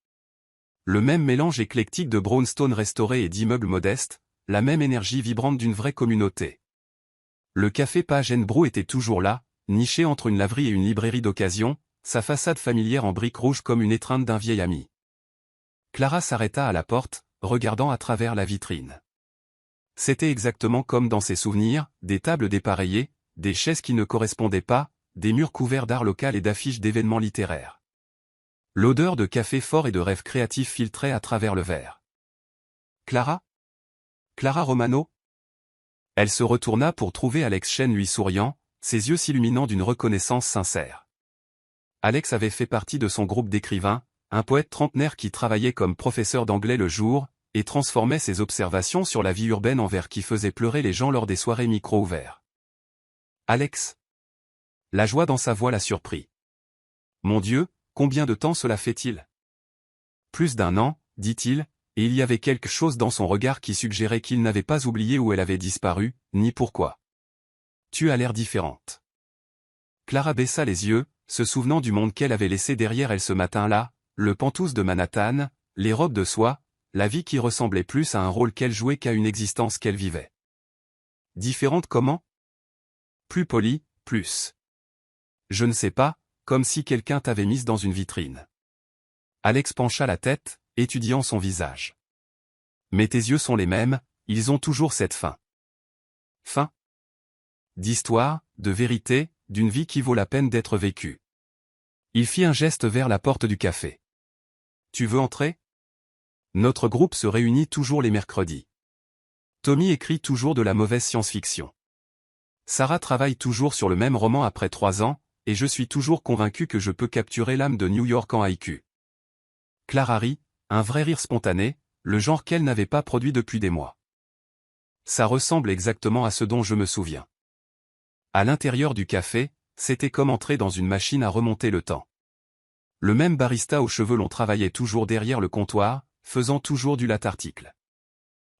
Le même mélange éclectique de brownstones restaurés et d'immeubles modestes, la même énergie vibrante d'une vraie communauté. Le café Page & Brew était toujours là, niché entre une laverie et une librairie d'occasion, sa façade familière en briques rouges comme une étreinte d'un vieil ami. Clara s'arrêta à la porte, regardant à travers la vitrine. C'était exactement comme dans ses souvenirs, des tables dépareillées, des chaises qui ne correspondaient pas, des murs couverts d'art local et d'affiches d'événements littéraires. L'odeur de café fort et de rêves créatifs filtrait à travers le verre. Clara ? Clara Romano ? Elle se retourna pour trouver Alex Chen lui souriant, ses yeux s'illuminant d'une reconnaissance sincère. Alex avait fait partie de son groupe d'écrivains, un poète trentenaire qui travaillait comme professeur d'anglais le jour, et transformait ses observations sur la vie urbaine en vers qui faisaient pleurer les gens lors des soirées micro ouverts. Alex ? La joie dans sa voix la surprit. Mon Dieu, combien de temps cela fait-il ? Plus d'1 an, dit-il, et il y avait quelque chose dans son regard qui suggérait qu'il n'avait pas oublié où elle avait disparu, ni pourquoi. Tu as l'air différente. Clara baissa les yeux, se souvenant du monde qu'elle avait laissé derrière elle ce matin-là, le Penthouse de Manhattan, les robes de soie, la vie qui ressemblait plus à un rôle qu'elle jouait qu'à une existence qu'elle vivait. Différente comment ? Plus polie, plus. Je ne sais pas, comme si quelqu'un t'avait mise dans une vitrine. Alex pencha la tête, étudiant son visage. Mais tes yeux sont les mêmes, ils ont toujours cette faim. Faim ? D'histoire, de vérité, d'une vie qui vaut la peine d'être vécue. Il fit un geste vers la porte du café. Tu veux entrer ? Notre groupe se réunit toujours les mercredis. Tommy écrit toujours de la mauvaise science-fiction. Sarah travaille toujours sur le même roman après 3 ans, et je suis toujours convaincu que je peux capturer l'âme de New York en haïku. Clara rit, un vrai rire spontané, le genre qu'elle n'avait pas produit depuis des mois. Ça ressemble exactement à ce dont je me souviens. À l'intérieur du café, c'était comme entrer dans une machine à remonter le temps. Le même barista aux cheveux longs travaillait toujours derrière le comptoir, faisant toujours du latte-article.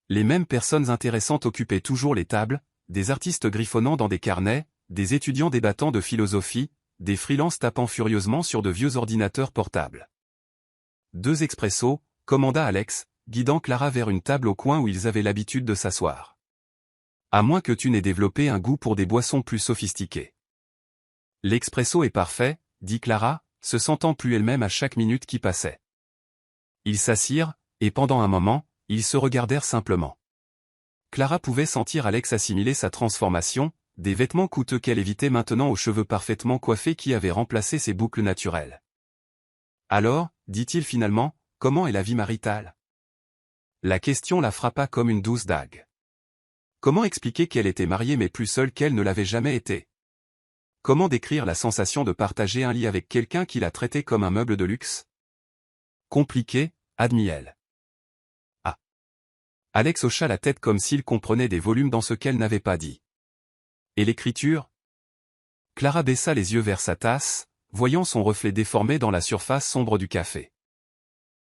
Les mêmes personnes intéressantes occupaient toujours les tables, des artistes griffonnant dans des carnets, des étudiants débattant de philosophie, des freelances tapant furieusement sur de vieux ordinateurs portables. 2 expressos, commanda Alex, guidant Clara vers une table au coin où ils avaient l'habitude de s'asseoir. À moins que tu n'aies développé un goût pour des boissons plus sophistiquées. L'expresso est parfait, dit Clara, se sentant plus elle-même à chaque minute qui passait. Ils s'assirent, et pendant un moment, ils se regardèrent simplement. Clara pouvait sentir Alex assimiler sa transformation, des vêtements coûteux qu'elle évitait maintenant aux cheveux parfaitement coiffés qui avaient remplacé ses boucles naturelles. Alors, dit-il finalement, comment est la vie maritale ? La question la frappa comme une douce dague. Comment expliquer qu'elle était mariée mais plus seule qu'elle ne l'avait jamais été ? Comment décrire la sensation de partager un lit avec quelqu'un qui la traitait comme un meuble de luxe ? Compliqué, admit-elle. Ah. Alex hocha la tête comme s'il comprenait des volumes dans ce qu'elle n'avait pas dit. Et l'écriture ? Clara baissa les yeux vers sa tasse, voyant son reflet déformé dans la surface sombre du café.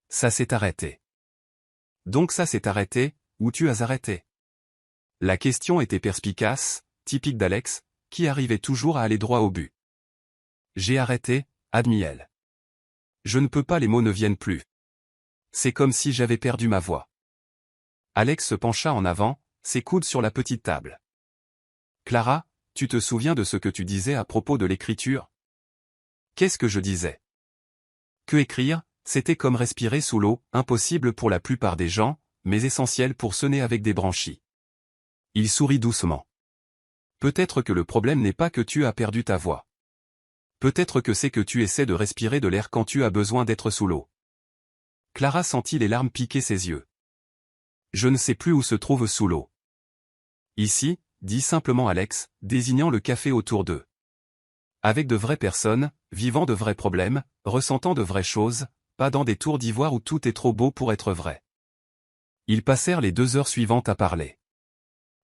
Ça s'est arrêté. Donc ça s'est arrêté, ou tu as arrêté ? La question était perspicace, typique d'Alex, qui arrivait toujours à aller droit au but. J'ai arrêté, admit-elle. Je ne peux pas, les mots ne viennent plus. C'est comme si j'avais perdu ma voix. Alex se pencha en avant, ses coudes sur la petite table. Clara, tu te souviens de ce que tu disais à propos de l'écriture ? Qu'est-ce que je disais ? Que écrire, c'était comme respirer sous l'eau, impossible pour la plupart des gens, mais essentiel pour ceux nés avec des branchies. Il sourit doucement. Peut-être que le problème n'est pas que tu as perdu ta voix. Peut-être que c'est que tu essaies de respirer de l'air quand tu as besoin d'être sous l'eau. Clara sentit les larmes piquer ses yeux. Je ne sais plus où se trouve sous l'eau. Ici, dit simplement Alex, désignant le café autour d'eux. Avec de vraies personnes, vivant de vrais problèmes, ressentant de vraies choses, pas dans des tours d'ivoire où tout est trop beau pour être vrai. Ils passèrent les 2 heures suivantes à parler.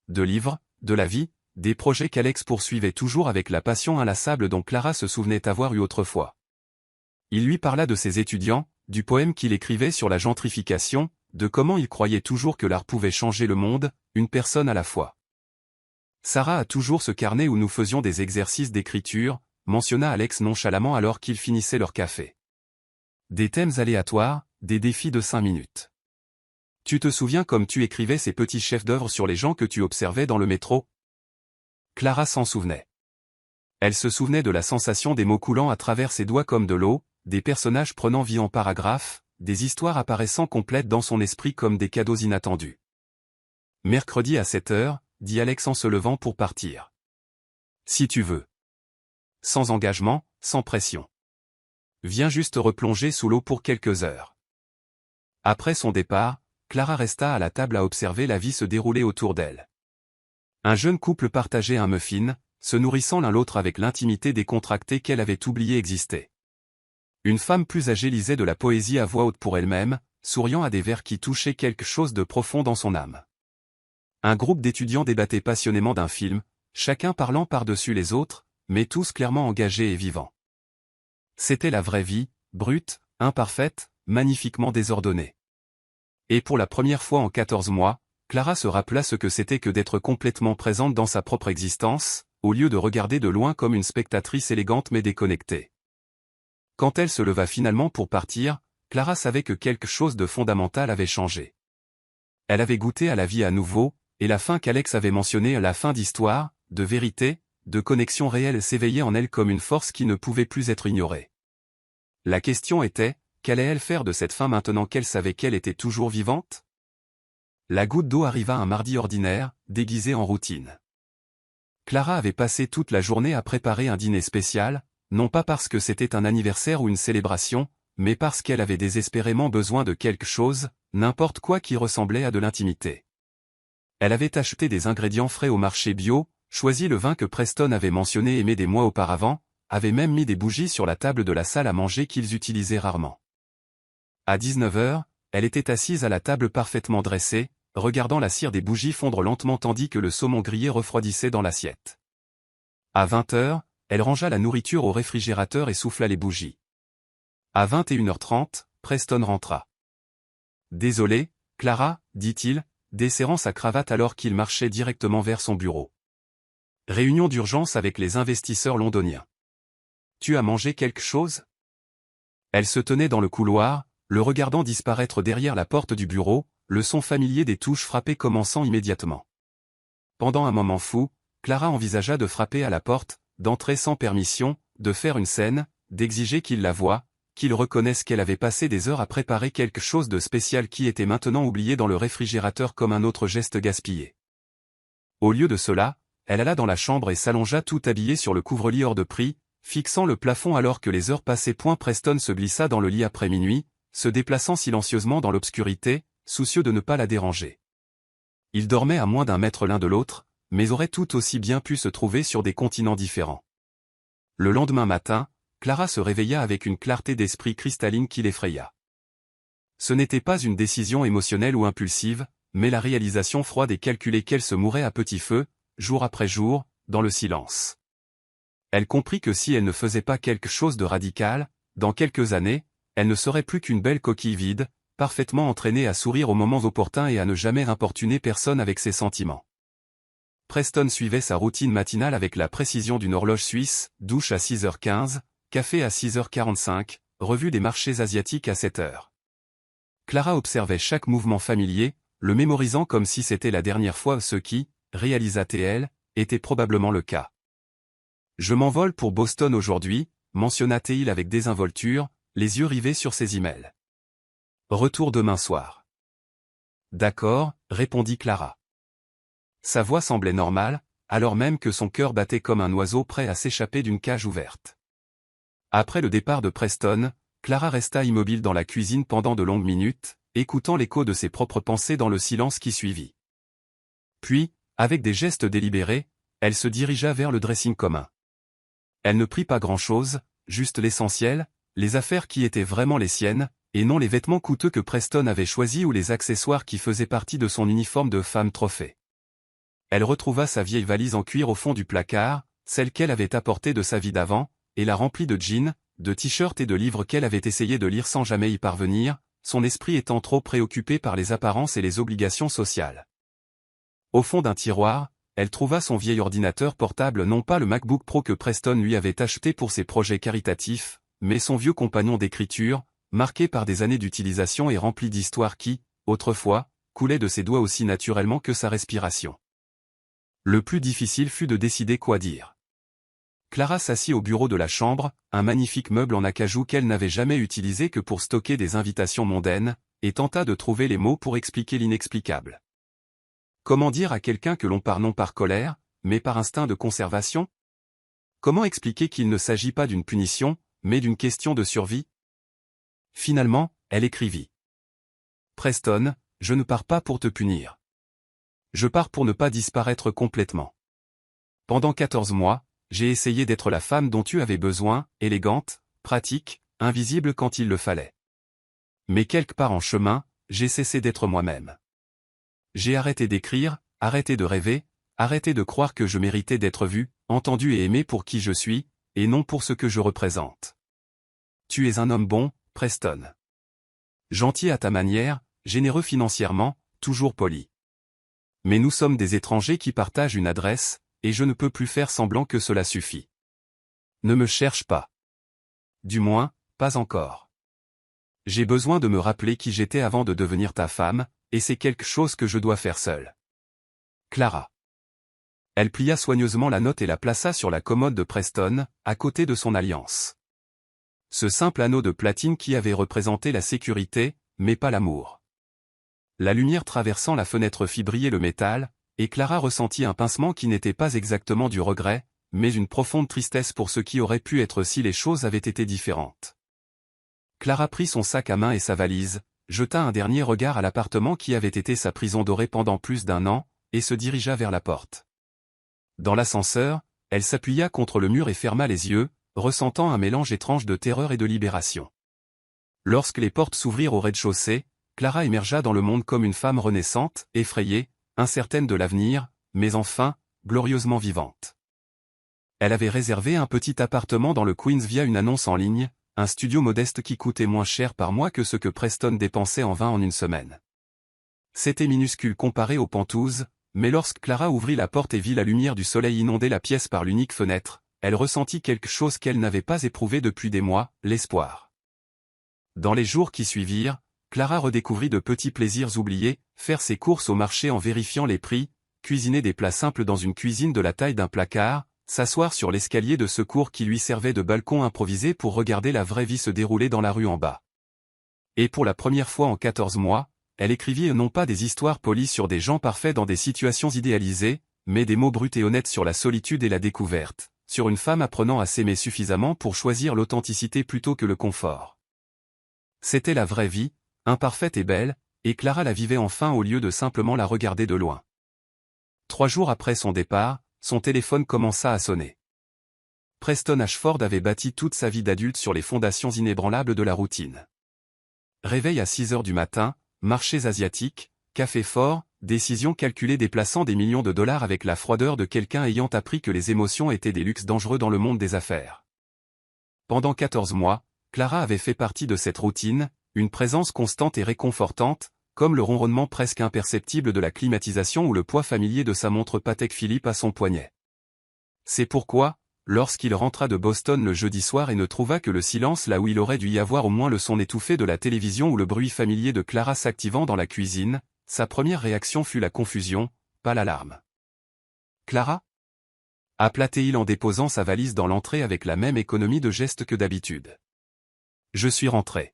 De livres, de la vie, des projets qu'Alex poursuivait toujours avec la passion inlassable dont Clara se souvenait avoir eu autrefois. Il lui parla de ses étudiants, du poème qu'il écrivait sur la gentrification, de comment il croyait toujours que l'art pouvait changer le monde, une personne à la fois. Sarah a toujours ce carnet où nous faisions des exercices d'écriture, mentionna Alex nonchalamment alors qu'ils finissaient leur café. Des thèmes aléatoires, des défis de 5 minutes. Tu te souviens comme tu écrivais ces petits chefs-d'œuvre sur les gens que tu observais dans le métro? Clara s'en souvenait. Elle se souvenait de la sensation des mots coulant à travers ses doigts comme de l'eau, des personnages prenant vie en paragraphes, des histoires apparaissant complètes dans son esprit comme des cadeaux inattendus. Mercredi à 7 heures, dit Alex en se levant pour partir. Si tu veux. Sans engagement, sans pression. Viens juste replonger sous l'eau pour quelques heures. Après son départ, Clara resta à la table à observer la vie se dérouler autour d'elle. Un jeune couple partageait un muffin, se nourrissant l'un l'autre avec l'intimité décontractée qu'elle avait oublié exister. Une femme plus âgée lisait de la poésie à voix haute pour elle-même, souriant à des vers qui touchaient quelque chose de profond dans son âme. Un groupe d'étudiants débattait passionnément d'un film, chacun parlant par-dessus les autres, mais tous clairement engagés et vivants. C'était la vraie vie, brute, imparfaite, magnifiquement désordonnée. Et pour la première fois en 14 mois, Clara se rappela ce que c'était que d'être complètement présente dans sa propre existence, au lieu de regarder de loin comme une spectatrice élégante mais déconnectée. Quand elle se leva finalement pour partir, Clara savait que quelque chose de fondamental avait changé. Elle avait goûté à la vie à nouveau, et la fin qu'Alex avait mentionnée, la fin d'histoire, de vérité, de connexion réelle s'éveillait en elle comme une force qui ne pouvait plus être ignorée. La question était, qu'allait-elle faire de cette fin maintenant qu'elle savait qu'elle était toujours vivante? La goutte d'eau arriva un mardi ordinaire, déguisé en routine. Clara avait passé toute la journée à préparer un dîner spécial, non pas parce que c'était un anniversaire ou une célébration, mais parce qu'elle avait désespérément besoin de quelque chose, n'importe quoi qui ressemblait à de l'intimité. Elle avait acheté des ingrédients frais au marché bio, choisi le vin que Preston avait mentionné aimer des mois auparavant, avait même mis des bougies sur la table de la salle à manger qu'ils utilisaient rarement. À 19 heures, elle était assise à la table parfaitement dressée, regardant la cire des bougies fondre lentement tandis que le saumon grillé refroidissait dans l'assiette. À 20 heures, elle rangea la nourriture au réfrigérateur et souffla les bougies. À 21h30, Preston rentra. « Désolé, Clara, dit-il, desserrant sa cravate alors qu'il marchait directement vers son bureau. Réunion d'urgence avec les investisseurs londoniens. Tu as mangé quelque chose? Elle se tenait dans le couloir, le regardant disparaître derrière la porte du bureau, le son familier des touches frappées commençant immédiatement. Pendant un moment fou, Clara envisagea de frapper à la porte, d'entrer sans permission, de faire une scène, d'exiger qu'il la voie, qu'il reconnaisse qu'elle avait passé des heures à préparer quelque chose de spécial qui était maintenant oublié dans le réfrigérateur comme un autre geste gaspillé. Au lieu de cela, elle alla dans la chambre et s'allongea tout habillée sur le couvre-lit hors de prix, fixant le plafond alors que les heures passaient. Preston se glissa dans le lit après minuit, se déplaçant silencieusement dans l'obscurité, soucieux de ne pas la déranger. Ils dormaient à moins d'un mètre l'un de l'autre, mais auraient tout aussi bien pu se trouver sur des continents différents. Le lendemain matin, Clara se réveilla avec une clarté d'esprit cristalline qui l'effraya. Ce n'était pas une décision émotionnelle ou impulsive, mais la réalisation froide et calculée qu'elle se mourait à petit feu, jour après jour, dans le silence. Elle comprit que si elle ne faisait pas quelque chose de radical, dans quelques années, elle ne serait plus qu'une belle coquille vide, parfaitement entraînée à sourire aux moments opportuns et à ne jamais importuner personne avec ses sentiments. Preston suivait sa routine matinale avec la précision d'une horloge suisse, douche à 6h15, café à 6h45, revue des marchés asiatiques à 7h. Clara observait chaque mouvement familier, le mémorisant comme si c'était la dernière fois, ce qui, réalisa-t-elle, était probablement le cas. Je m'envole pour Boston aujourd'hui, mentionna-t-il avec désinvolture, les yeux rivés sur ses emails. Retour demain soir. D'accord, répondit Clara. Sa voix semblait normale, alors même que son cœur battait comme un oiseau prêt à s'échapper d'une cage ouverte. Après le départ de Preston, Clara resta immobile dans la cuisine pendant de longues minutes, écoutant l'écho de ses propres pensées dans le silence qui suivit. Puis, avec des gestes délibérés, elle se dirigea vers le dressing commun. Elle ne prit pas grand-chose, juste l'essentiel, les affaires qui étaient vraiment les siennes, et non les vêtements coûteux que Preston avait choisis ou les accessoires qui faisaient partie de son uniforme de femme trophée. Elle retrouva sa vieille valise en cuir au fond du placard, celle qu'elle avait apportée de sa vie d'avant, et la remplit de jeans, de t-shirts et de livres qu'elle avait essayé de lire sans jamais y parvenir, son esprit étant trop préoccupé par les apparences et les obligations sociales. Au fond d'un tiroir, elle trouva son vieil ordinateur portable, non pas le MacBook Pro que Preston lui avait acheté pour ses projets caritatifs, mais son vieux compagnon d'écriture, marqué par des années d'utilisation et rempli d'histoires qui, autrefois, coulaient de ses doigts aussi naturellement que sa respiration. Le plus difficile fut de décider quoi dire. Clara s'assit au bureau de la chambre, un magnifique meuble en acajou qu'elle n'avait jamais utilisé que pour stocker des invitations mondaines, et tenta de trouver les mots pour expliquer l'inexplicable. Comment dire à quelqu'un que l'on part non par colère, mais par instinct de conservation? Comment expliquer qu'il ne s'agit pas d'une punition, mais d'une question de survie? Finalement, elle écrivit. Preston, je ne pars pas pour te punir. Je pars pour ne pas disparaître complètement. Pendant 14 mois, j'ai essayé d'être la femme dont tu avais besoin, élégante, pratique, invisible quand il le fallait. Mais quelque part en chemin, j'ai cessé d'être moi-même. J'ai arrêté d'écrire, arrêté de rêver, arrêté de croire que je méritais d'être vu, entendu et aimé pour qui je suis, et non pour ce que je représente. Tu es un homme bon, Preston. Gentil à ta manière, généreux financièrement, toujours poli. Mais nous sommes des étrangers qui partagent une adresse, et je ne peux plus faire semblant que cela suffit. Ne me cherche pas. Du moins, pas encore. J'ai besoin de me rappeler qui j'étais avant de devenir ta femme, et c'est quelque chose que je dois faire seule. Clara. Elle plia soigneusement la note et la plaça sur la commode de Preston, à côté de son alliance. Ce simple anneau de platine qui avait représenté la sécurité, mais pas l'amour. La lumière traversant la fenêtre fit briller le métal, et Clara ressentit un pincement qui n'était pas exactement du regret, mais une profonde tristesse pour ce qui aurait pu être si les choses avaient été différentes. Clara prit son sac à main et sa valise, jeta un dernier regard à l'appartement qui avait été sa prison dorée pendant plus d'1 an, et se dirigea vers la porte. Dans l'ascenseur, elle s'appuya contre le mur et ferma les yeux, ressentant un mélange étrange de terreur et de libération. Lorsque les portes s'ouvrirent au rez-de-chaussée, Clara émergea dans le monde comme une femme renaissante, effrayée, incertaine de l'avenir, mais enfin, glorieusement vivante. Elle avait réservé un petit appartement dans le Queens via une annonce en ligne, un studio modeste qui coûtait moins cher par mois que ce que Preston dépensait en vin en une semaine. C'était minuscule comparé aux Pentouzes, mais lorsque Clara ouvrit la porte et vit la lumière du soleil inonder la pièce par l'unique fenêtre, elle ressentit quelque chose qu'elle n'avait pas éprouvé depuis des mois, l'espoir. Dans les jours qui suivirent, Clara redécouvrit de petits plaisirs oubliés, faire ses courses au marché en vérifiant les prix, cuisiner des plats simples dans une cuisine de la taille d'un placard, s'asseoir sur l'escalier de secours qui lui servait de balcon improvisé pour regarder la vraie vie se dérouler dans la rue en bas. Et pour la première fois en 14 mois, elle écrivit non pas des histoires polies sur des gens parfaits dans des situations idéalisées, mais des mots bruts et honnêtes sur la solitude et la découverte, sur une femme apprenant à s'aimer suffisamment pour choisir l'authenticité plutôt que le confort. C'était la vraie vie, imparfaite et belle, et Clara la vivait enfin au lieu de simplement la regarder de loin. 3 jours après son départ, son téléphone commença à sonner. Preston Ashford avait bâti toute sa vie d'adulte sur les fondations inébranlables de la routine. Réveil à 6 heures du matin, marchés asiatiques, café fort, décisions calculées déplaçant des millions de dollars avec la froideur de quelqu'un ayant appris que les émotions étaient des luxes dangereux dans le monde des affaires. Pendant 14 mois, Clara avait fait partie de cette routine, une présence constante et réconfortante, comme le ronronnement presque imperceptible de la climatisation ou le poids familier de sa montre Patek Philippe à son poignet. C'est pourquoi, lorsqu'il rentra de Boston le jeudi soir et ne trouva que le silence là où il aurait dû y avoir au moins le son étouffé de la télévision ou le bruit familier de Clara s'activant dans la cuisine, sa première réaction fut la confusion, pas l'alarme. « Clara » appela-t-il en déposant sa valise dans l'entrée avec la même économie de gestes que d'habitude. « Je suis rentré. »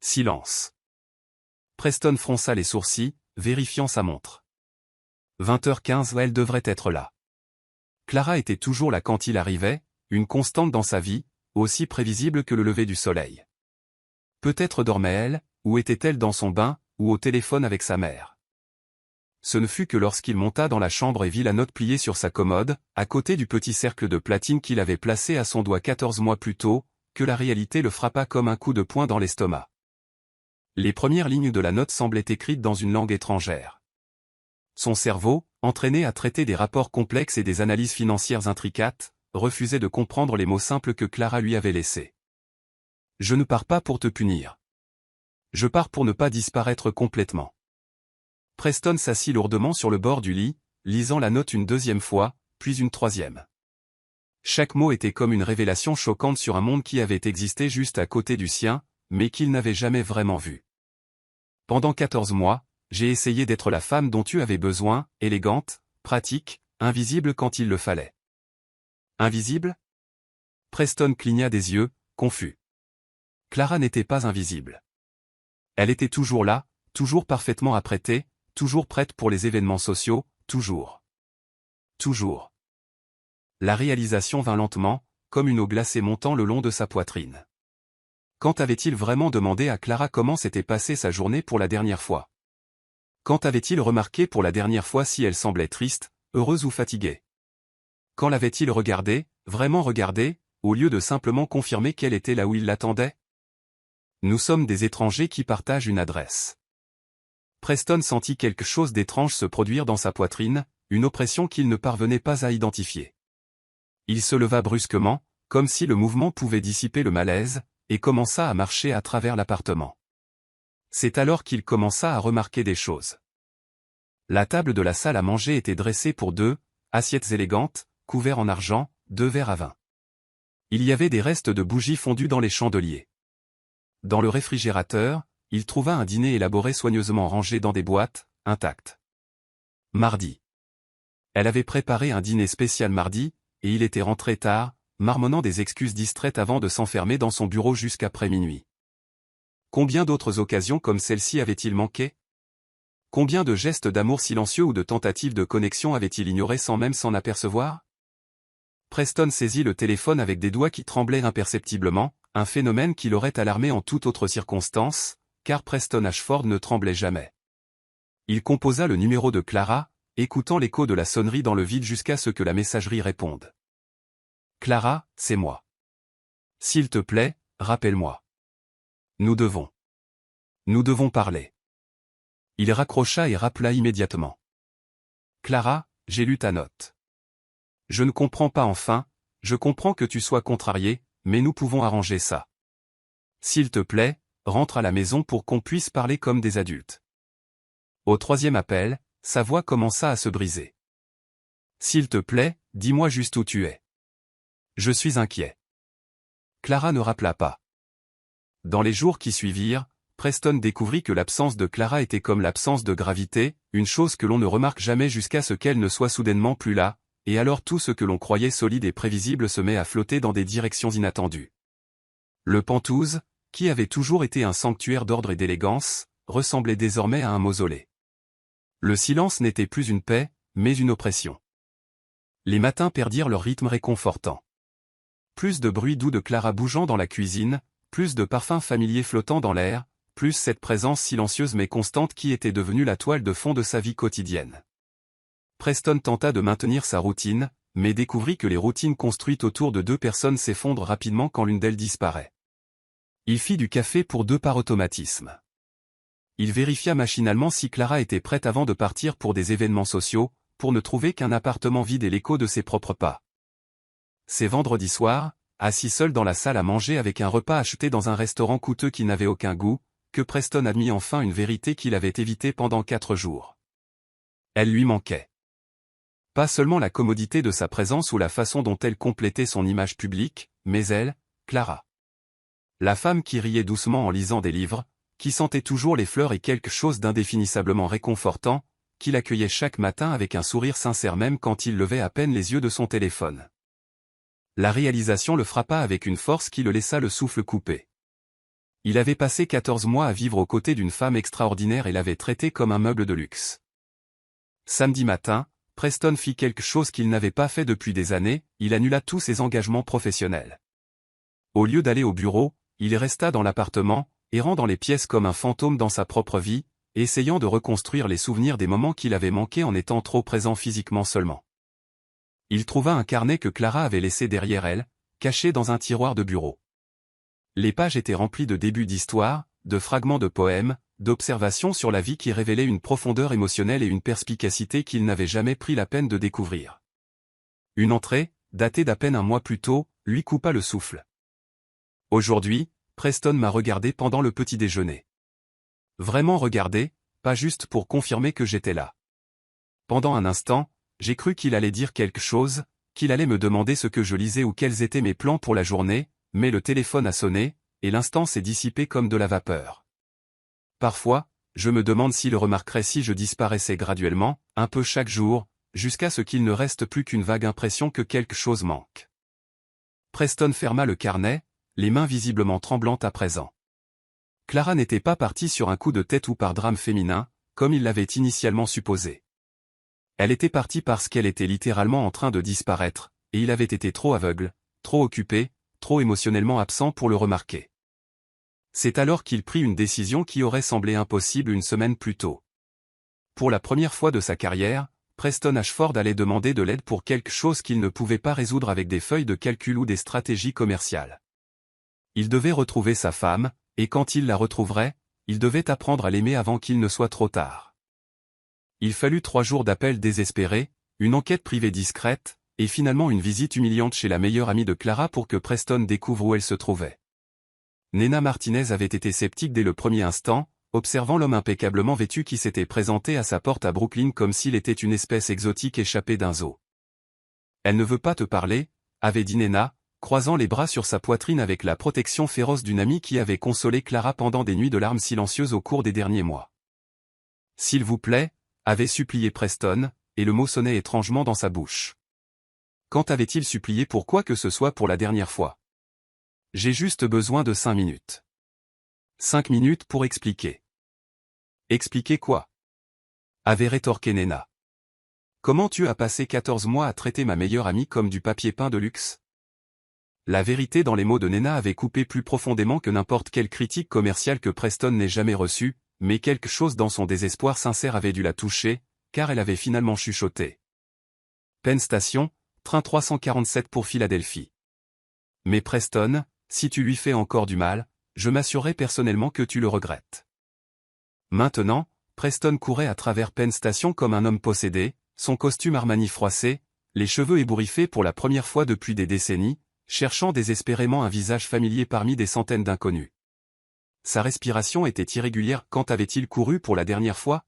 Silence. Preston fronça les sourcils, vérifiant sa montre. 20h15, elle devrait être là. Clara était toujours là quand il arrivait, une constante dans sa vie, aussi prévisible que le lever du soleil. Peut-être dormait-elle, ou était-elle dans son bain, ou au téléphone avec sa mère. Ce ne fut que lorsqu'il monta dans la chambre et vit la note pliée sur sa commode, à côté du petit cercle de platine qu'il avait placé à son doigt 14 mois plus tôt, que la réalité le frappa comme un coup de poing dans l'estomac. Les premières lignes de la note semblaient écrites dans une langue étrangère. Son cerveau, entraîné à traiter des rapports complexes et des analyses financières intricates, refusait de comprendre les mots simples que Clara lui avait laissés. « Je ne pars pas pour te punir. Je pars pour ne pas disparaître complètement. » Preston s'assit lourdement sur le bord du lit, lisant la note une deuxième fois, puis une troisième. Chaque mot était comme une révélation choquante sur un monde qui avait existé juste à côté du sien, mais qu'il n'avait jamais vraiment vu. « Pendant 14 mois, j'ai essayé d'être la femme dont tu avais besoin, élégante, pratique, invisible quand il le fallait. » Invisible ? Preston cligna des yeux, confus. Clara n'était pas invisible. Elle était toujours là, toujours parfaitement apprêtée, toujours prête pour les événements sociaux, toujours. Toujours. La réalisation vint lentement, comme une eau glacée montant le long de sa poitrine. Quand avait-il vraiment demandé à Clara comment s'était passée sa journée pour la dernière fois? Quand avait-il remarqué pour la dernière fois si elle semblait triste, heureuse ou fatiguée? Quand l'avait-il regardée, vraiment regardée, au lieu de simplement confirmer qu'elle était là où il l'attendait? Nous sommes des étrangers qui partagent une adresse. Preston sentit quelque chose d'étrange se produire dans sa poitrine, une oppression qu'il ne parvenait pas à identifier. Il se leva brusquement, comme si le mouvement pouvait dissiper le malaise, et commença à marcher à travers l'appartement. C'est alors qu'il commença à remarquer des choses. La table de la salle à manger était dressée pour deux, assiettes élégantes, couverts en argent, 2 verres à vin. Il y avait des restes de bougies fondues dans les chandeliers. Dans le réfrigérateur, il trouva un dîner élaboré soigneusement rangé dans des boîtes, intactes. Mardi. Elle avait préparé un dîner spécial mardi, et il était rentré tard, marmonnant des excuses distraites avant de s'enfermer dans son bureau jusqu'après minuit. Combien d'autres occasions comme celle-ci avait-il manqué? Combien de gestes d'amour silencieux ou de tentatives de connexion avait-il ignorés sans même s'en apercevoir? Preston saisit le téléphone avec des doigts qui tremblaient imperceptiblement, un phénomène qui l'aurait alarmé en toute autre circonstance, car Preston Ashford ne tremblait jamais. Il composa le numéro de Clara, écoutant l'écho de la sonnerie dans le vide jusqu'à ce que la messagerie réponde. « Clara, c'est moi. S'il te plaît, rappelle-moi. Nous devons parler. » Il raccrocha et rappela immédiatement. « Clara, j'ai lu ta note. Je ne comprends pas enfin, je comprends que tu sois contrariée, mais nous pouvons arranger ça. S'il te plaît, rentre à la maison pour qu'on puisse parler comme des adultes. » Au troisième appel, sa voix commença à se briser. « S'il te plaît, dis-moi juste où tu es. Je suis inquiet. » Clara ne rappela pas. Dans les jours qui suivirent, Preston découvrit que l'absence de Clara était comme l'absence de gravité, une chose que l'on ne remarque jamais jusqu'à ce qu'elle ne soit soudainement plus là, et alors tout ce que l'on croyait solide et prévisible se met à flotter dans des directions inattendues. Le Penthouse, qui avait toujours été un sanctuaire d'ordre et d'élégance, ressemblait désormais à un mausolée. Le silence n'était plus une paix, mais une oppression. Les matins perdirent leur rythme réconfortant. Plus de bruit doux de Clara bougeant dans la cuisine, plus de parfums familiers flottant dans l'air, plus cette présence silencieuse mais constante qui était devenue la toile de fond de sa vie quotidienne. Preston tenta de maintenir sa routine, mais découvrit que les routines construites autour de deux personnes s'effondrent rapidement quand l'une d'elles disparaît. Il fit du café pour deux par automatisme. Il vérifia machinalement si Clara était prête avant de partir pour des événements sociaux, pour ne trouver qu'un appartement vide et l'écho de ses propres pas. C'est vendredi soir, assis seul dans la salle à manger avec un repas acheté dans un restaurant coûteux qui n'avait aucun goût, que Preston admit enfin une vérité qu'il avait évitée pendant 4 jours. Elle lui manquait. Pas seulement la commodité de sa présence ou la façon dont elle complétait son image publique, mais elle, Clara. La femme qui riait doucement en lisant des livres, qui sentait toujours les fleurs et quelque chose d'indéfinissablement réconfortant, qui l'accueillait chaque matin avec un sourire sincère même quand il levait à peine les yeux de son téléphone. La réalisation le frappa avec une force qui le laissa le souffle coupé. Il avait passé 14 mois à vivre aux côtés d'une femme extraordinaire et l'avait traitée comme un meuble de luxe. Samedi matin, Preston fit quelque chose qu'il n'avait pas fait depuis des années, il annula tous ses engagements professionnels. Au lieu d'aller au bureau, il resta dans l'appartement, errant dans les pièces comme un fantôme dans sa propre vie, essayant de reconstruire les souvenirs des moments qu'il avait manqués en étant trop présent physiquement seulement. Il trouva un carnet que Clara avait laissé derrière elle, caché dans un tiroir de bureau. Les pages étaient remplies de débuts d'histoires, de fragments de poèmes, d'observation sur la vie qui révélait une profondeur émotionnelle et une perspicacité qu'il n'avait jamais pris la peine de découvrir. Une entrée, datée d'à peine un mois plus tôt, lui coupa le souffle. Aujourd'hui, Preston m'a regardé pendant le petit déjeuner. Vraiment regardé, pas juste pour confirmer que j'étais là. Pendant un instant, j'ai cru qu'il allait dire quelque chose, qu'il allait me demander ce que je lisais ou quels étaient mes plans pour la journée, mais le téléphone a sonné, et l'instant s'est dissipé comme de la vapeur. Parfois, je me demande s'il remarquerait si je disparaissais graduellement, un peu chaque jour, jusqu'à ce qu'il ne reste plus qu'une vague impression que quelque chose manque. Preston ferma le carnet, les mains visiblement tremblantes à présent. Clara n'était pas partie sur un coup de tête ou par drame féminin, comme il l'avait initialement supposé. Elle était partie parce qu'elle était littéralement en train de disparaître, et il avait été trop aveugle, trop occupé, trop émotionnellement absent pour le remarquer. C'est alors qu'il prit une décision qui aurait semblé impossible une semaine plus tôt. Pour la première fois de sa carrière, Preston Ashford allait demander de l'aide pour quelque chose qu'il ne pouvait pas résoudre avec des feuilles de calcul ou des stratégies commerciales. Il devait retrouver sa femme, et quand il la retrouverait, il devait apprendre à l'aimer avant qu'il ne soit trop tard. Il fallut 3 jours d'appels désespérés, une enquête privée discrète, et finalement une visite humiliante chez la meilleure amie de Clara pour que Preston découvre où elle se trouvait. Nena Martinez avait été sceptique dès le premier instant, observant l'homme impeccablement vêtu qui s'était présenté à sa porte à Brooklyn comme s'il était une espèce exotique échappée d'un zoo. « Elle ne veut pas te parler », avait dit Nena, croisant les bras sur sa poitrine avec la protection féroce d'une amie qui avait consolé Clara pendant des nuits de larmes silencieuses au cours des derniers mois. « S'il vous plaît », avait supplié Preston, et le mot sonnait étrangement dans sa bouche. Quand avait-il supplié pour quoi que ce soit pour la dernière fois? J'ai juste besoin de 5 minutes. 5 minutes pour expliquer. Expliquer quoi? Avait rétorqué Nena. Comment tu as passé 14 mois à traiter ma meilleure amie comme du papier peint de luxe? La vérité dans les mots de Nena avait coupé plus profondément que n'importe quelle critique commerciale que Preston n'ait jamais reçue, mais quelque chose dans son désespoir sincère avait dû la toucher, car elle avait finalement chuchoté. Penn Station, train 347 pour Philadelphie. Mais Preston, si tu lui fais encore du mal, je m'assurerai personnellement que tu le regrettes. Maintenant, Preston courait à travers Penn Station comme un homme possédé, son costume Armani froissé, les cheveux ébouriffés pour la première fois depuis des décennies, cherchant désespérément un visage familier parmi des centaines d'inconnus. Sa respiration était irrégulière. Quand avait-il couru pour la dernière fois?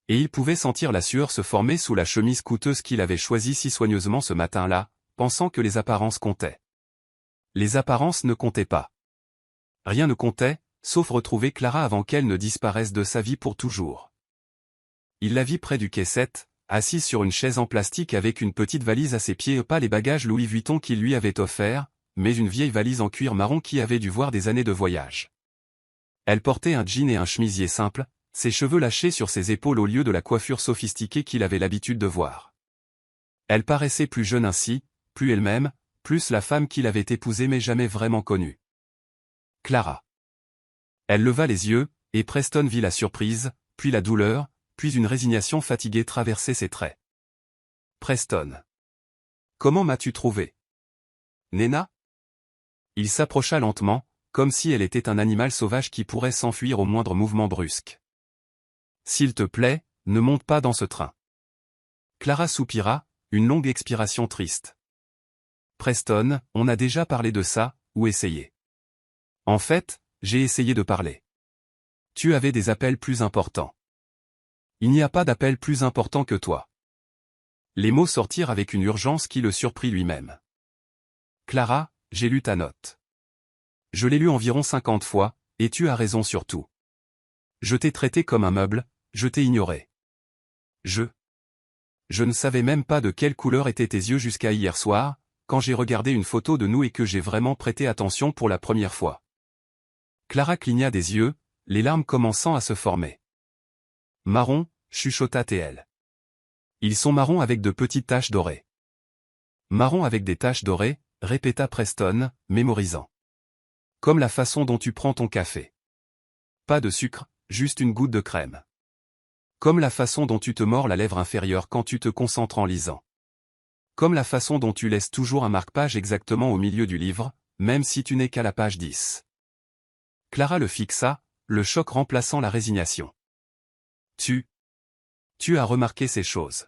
Et il pouvait sentir la sueur se former sous la chemise coûteuse qu'il avait choisie si soigneusement ce matin-là, pensant que les apparences comptaient. Les apparences ne comptaient pas. Rien ne comptait, sauf retrouver Clara avant qu'elle ne disparaisse de sa vie pour toujours. Il la vit près du quai 7, assise sur une chaise en plastique avec une petite valise à ses pieds, pas les bagages Louis Vuitton qu'il lui avait offerts, mais une vieille valise en cuir marron qui avait dû voir des années de voyage. Elle portait un jean et un chemisier simple, ses cheveux lâchés sur ses épaules au lieu de la coiffure sophistiquée qu'il avait l'habitude de voir. Elle paraissait plus jeune ainsi, plus elle-même, plus la femme qu'il avait épousée mais jamais vraiment connue. Clara. Elle leva les yeux, et Preston vit la surprise, puis la douleur, puis une résignation fatiguée traverser ses traits. Preston. Comment m'as-tu trouvé? Nena? Il s'approcha lentement, comme si elle était un animal sauvage qui pourrait s'enfuir au moindre mouvement brusque. S'il te plaît, ne monte pas dans ce train. Clara soupira, une longue expiration triste. Preston, on a déjà parlé de ça, ou essayé. En fait, j'ai essayé de parler. Tu avais des appels plus importants. Il n'y a pas d'appel plus important que toi. Les mots sortirent avec une urgence qui le surprit lui-même. Clara, j'ai lu ta note. Je l'ai lu environ 50 fois, et tu as raison sur tout. Je t'ai traité comme un meuble, je t'ai ignoré. Je ne savais même pas de quelle couleur étaient tes yeux jusqu'à hier soir, quand j'ai regardé une photo de nous et que j'ai vraiment prêté attention pour la première fois. Clara cligna des yeux, les larmes commençant à se former. Marron, chuchota TL. Ils sont marrons avec de petites taches dorées. Marron avec des taches dorées, répéta Preston, mémorisant. Comme la façon dont tu prends ton café. Pas de sucre, juste une goutte de crème. Comme la façon dont tu te mords la lèvre inférieure quand tu te concentres en lisant. Comme la façon dont tu laisses toujours un marque-page exactement au milieu du livre, même si tu n'es qu'à la page 10. Clara le fixa, le choc remplaçant la résignation. Tu as remarqué ces choses.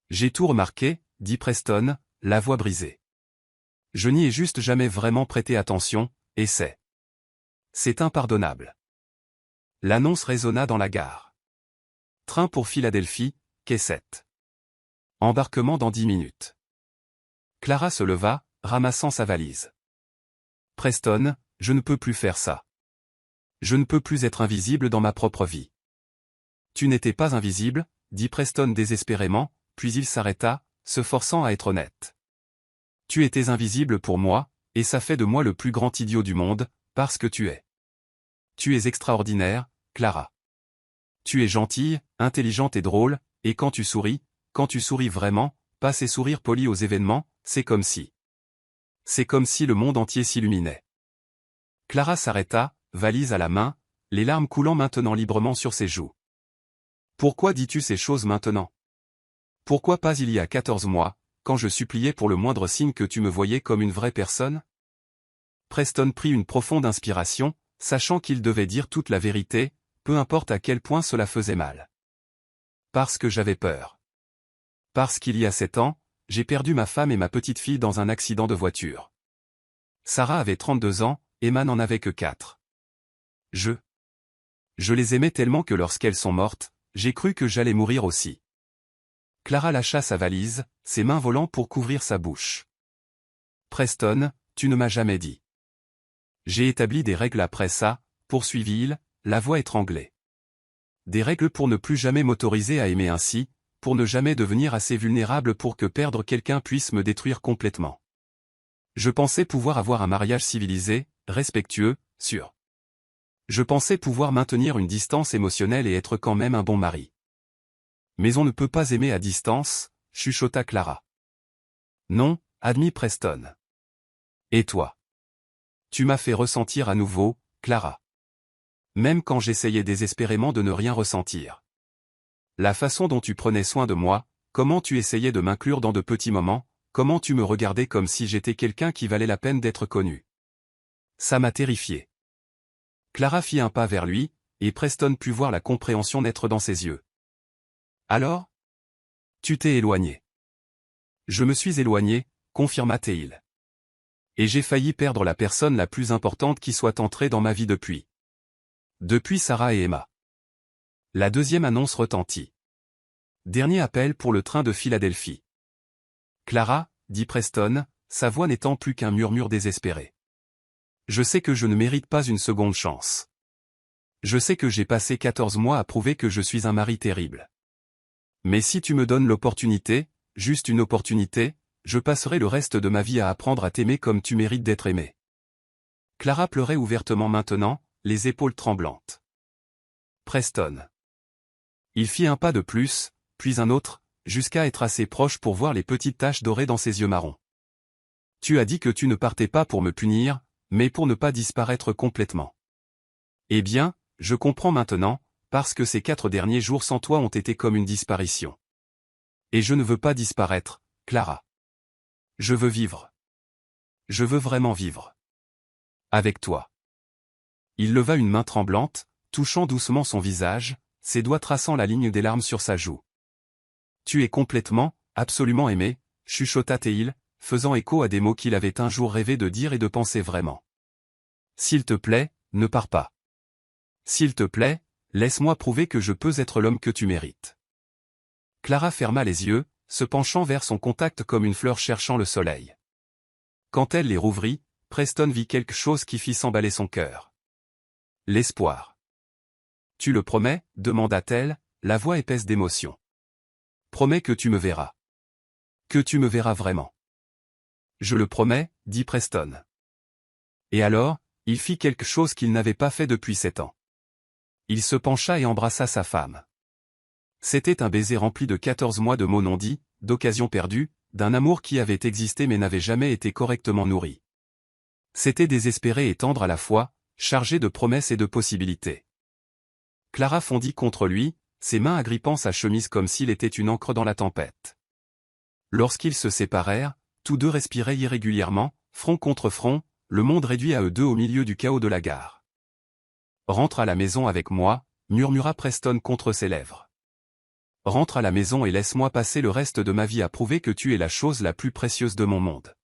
J'ai tout remarqué, dit Preston, la voix brisée. Je n'y ai juste jamais vraiment prêté attention, et c'est impardonnable. L'annonce résonna dans la gare. Train pour Philadelphie, quai 7. Embarquement dans 10 minutes. Clara se leva, ramassant sa valise. Preston, je ne peux plus faire ça. Je ne peux plus être invisible dans ma propre vie. Tu n'étais pas invisible, dit Preston désespérément, puis il s'arrêta, se forçant à être honnête. Tu étais invisible pour moi, et ça fait de moi le plus grand idiot du monde, parce que tu es. Tu es extraordinaire, Clara. Tu es gentille, intelligente et drôle, et quand tu souris vraiment, pas ces sourires polis aux événements, c'est comme si le monde entier s'illuminait. Clara s'arrêta, valise à la main, les larmes coulant maintenant librement sur ses joues. Pourquoi dis-tu ces choses maintenant? Pourquoi pas il y a 14 mois, quand je suppliais pour le moindre signe que tu me voyais comme une vraie personne? Preston prit une profonde inspiration, sachant qu'il devait dire toute la vérité, peu importe à quel point cela faisait mal. Parce que j'avais peur. Parce qu'il y a 7 ans, j'ai perdu ma femme et ma petite fille dans un accident de voiture. Sarah avait 32 ans, Emma n'en avait que 4. Je les aimais tellement que lorsqu'elles sont mortes, j'ai cru que j'allais mourir aussi. Clara lâcha sa valise, ses mains volant pour couvrir sa bouche. Preston, tu ne m'as jamais dit. J'ai établi des règles après ça, poursuivit-il, la voix étranglée. Des règles pour ne plus jamais m'autoriser à aimer ainsi, pour ne jamais devenir assez vulnérable pour que perdre quelqu'un puisse me détruire complètement. Je pensais pouvoir avoir un mariage civilisé, respectueux, sûr. Je pensais pouvoir maintenir une distance émotionnelle et être quand même un bon mari. Mais on ne peut pas aimer à distance, chuchota Clara. Non, admit Preston. Et toi? Tu m'as fait ressentir à nouveau, Clara. Même quand j'essayais désespérément de ne rien ressentir. La façon dont tu prenais soin de moi, comment tu essayais de m'inclure dans de petits moments, comment tu me regardais comme si j'étais quelqu'un qui valait la peine d'être connu. Ça m'a terrifié. Clara fit un pas vers lui, et Preston put voir la compréhension naître dans ses yeux. Alors? Tu t'es éloigné. Je me suis éloigné, confirma-t-il. Et j'ai failli perdre la personne la plus importante qui soit entrée dans ma vie depuis. Depuis Sarah et Emma. La deuxième annonce retentit. Dernier appel pour le train de Philadelphie. Clara, dit Preston, sa voix n'étant plus qu'un murmure désespéré. Je sais que je ne mérite pas une seconde chance. Je sais que j'ai passé 14 mois à prouver que je suis un mari terrible. Mais si tu me donnes l'opportunité, juste une opportunité, je passerai le reste de ma vie à apprendre à t'aimer comme tu mérites d'être aimé. Clara pleurait ouvertement maintenant, les épaules tremblantes. Preston. Il fit un pas de plus, puis un autre, jusqu'à être assez proche pour voir les petites taches dorées dans ses yeux marrons. Tu as dit que tu ne partais pas pour me punir, mais pour ne pas disparaître complètement. Eh bien, je comprends maintenant, parce que ces 4 derniers jours sans toi ont été comme une disparition. Et je ne veux pas disparaître, Clara. Je veux vivre. Je veux vraiment vivre. Avec toi. Il leva une main tremblante, touchant doucement son visage, ses doigts traçant la ligne des larmes sur sa joue. Tu es complètement, absolument aimé, chuchota-t-il, faisant écho à des mots qu'il avait un jour rêvé de dire et de penser vraiment. S'il te plaît, ne pars pas. S'il te plaît, laisse-moi prouver que je peux être l'homme que tu mérites. Clara ferma les yeux, se penchant vers son contact comme une fleur cherchant le soleil. Quand elle les rouvrit, Preston vit quelque chose qui fit s'emballer son cœur. L'espoir. Tu le promets, demanda-t-elle, la voix épaisse d'émotion. Promets que tu me verras. Que tu me verras vraiment. Je le promets, dit Preston. Et alors, il fit quelque chose qu'il n'avait pas fait depuis 7 ans. Il se pencha et embrassa sa femme. C'était un baiser rempli de 14 mois de mots non dits, d'occasions perdues, d'un amour qui avait existé mais n'avait jamais été correctement nourri. C'était désespéré et tendre à la fois, chargé de promesses et de possibilités. Clara fondit contre lui, ses mains agrippant sa chemise comme s'il était une ancre dans la tempête. Lorsqu'ils se séparèrent, tous deux respiraient irrégulièrement, front contre front, le monde réduit à eux deux au milieu du chaos de la gare. Rentre à la maison avec moi, murmura Preston contre ses lèvres. Rentre à la maison et laisse-moi passer le reste de ma vie à prouver que tu es la chose la plus précieuse de mon monde.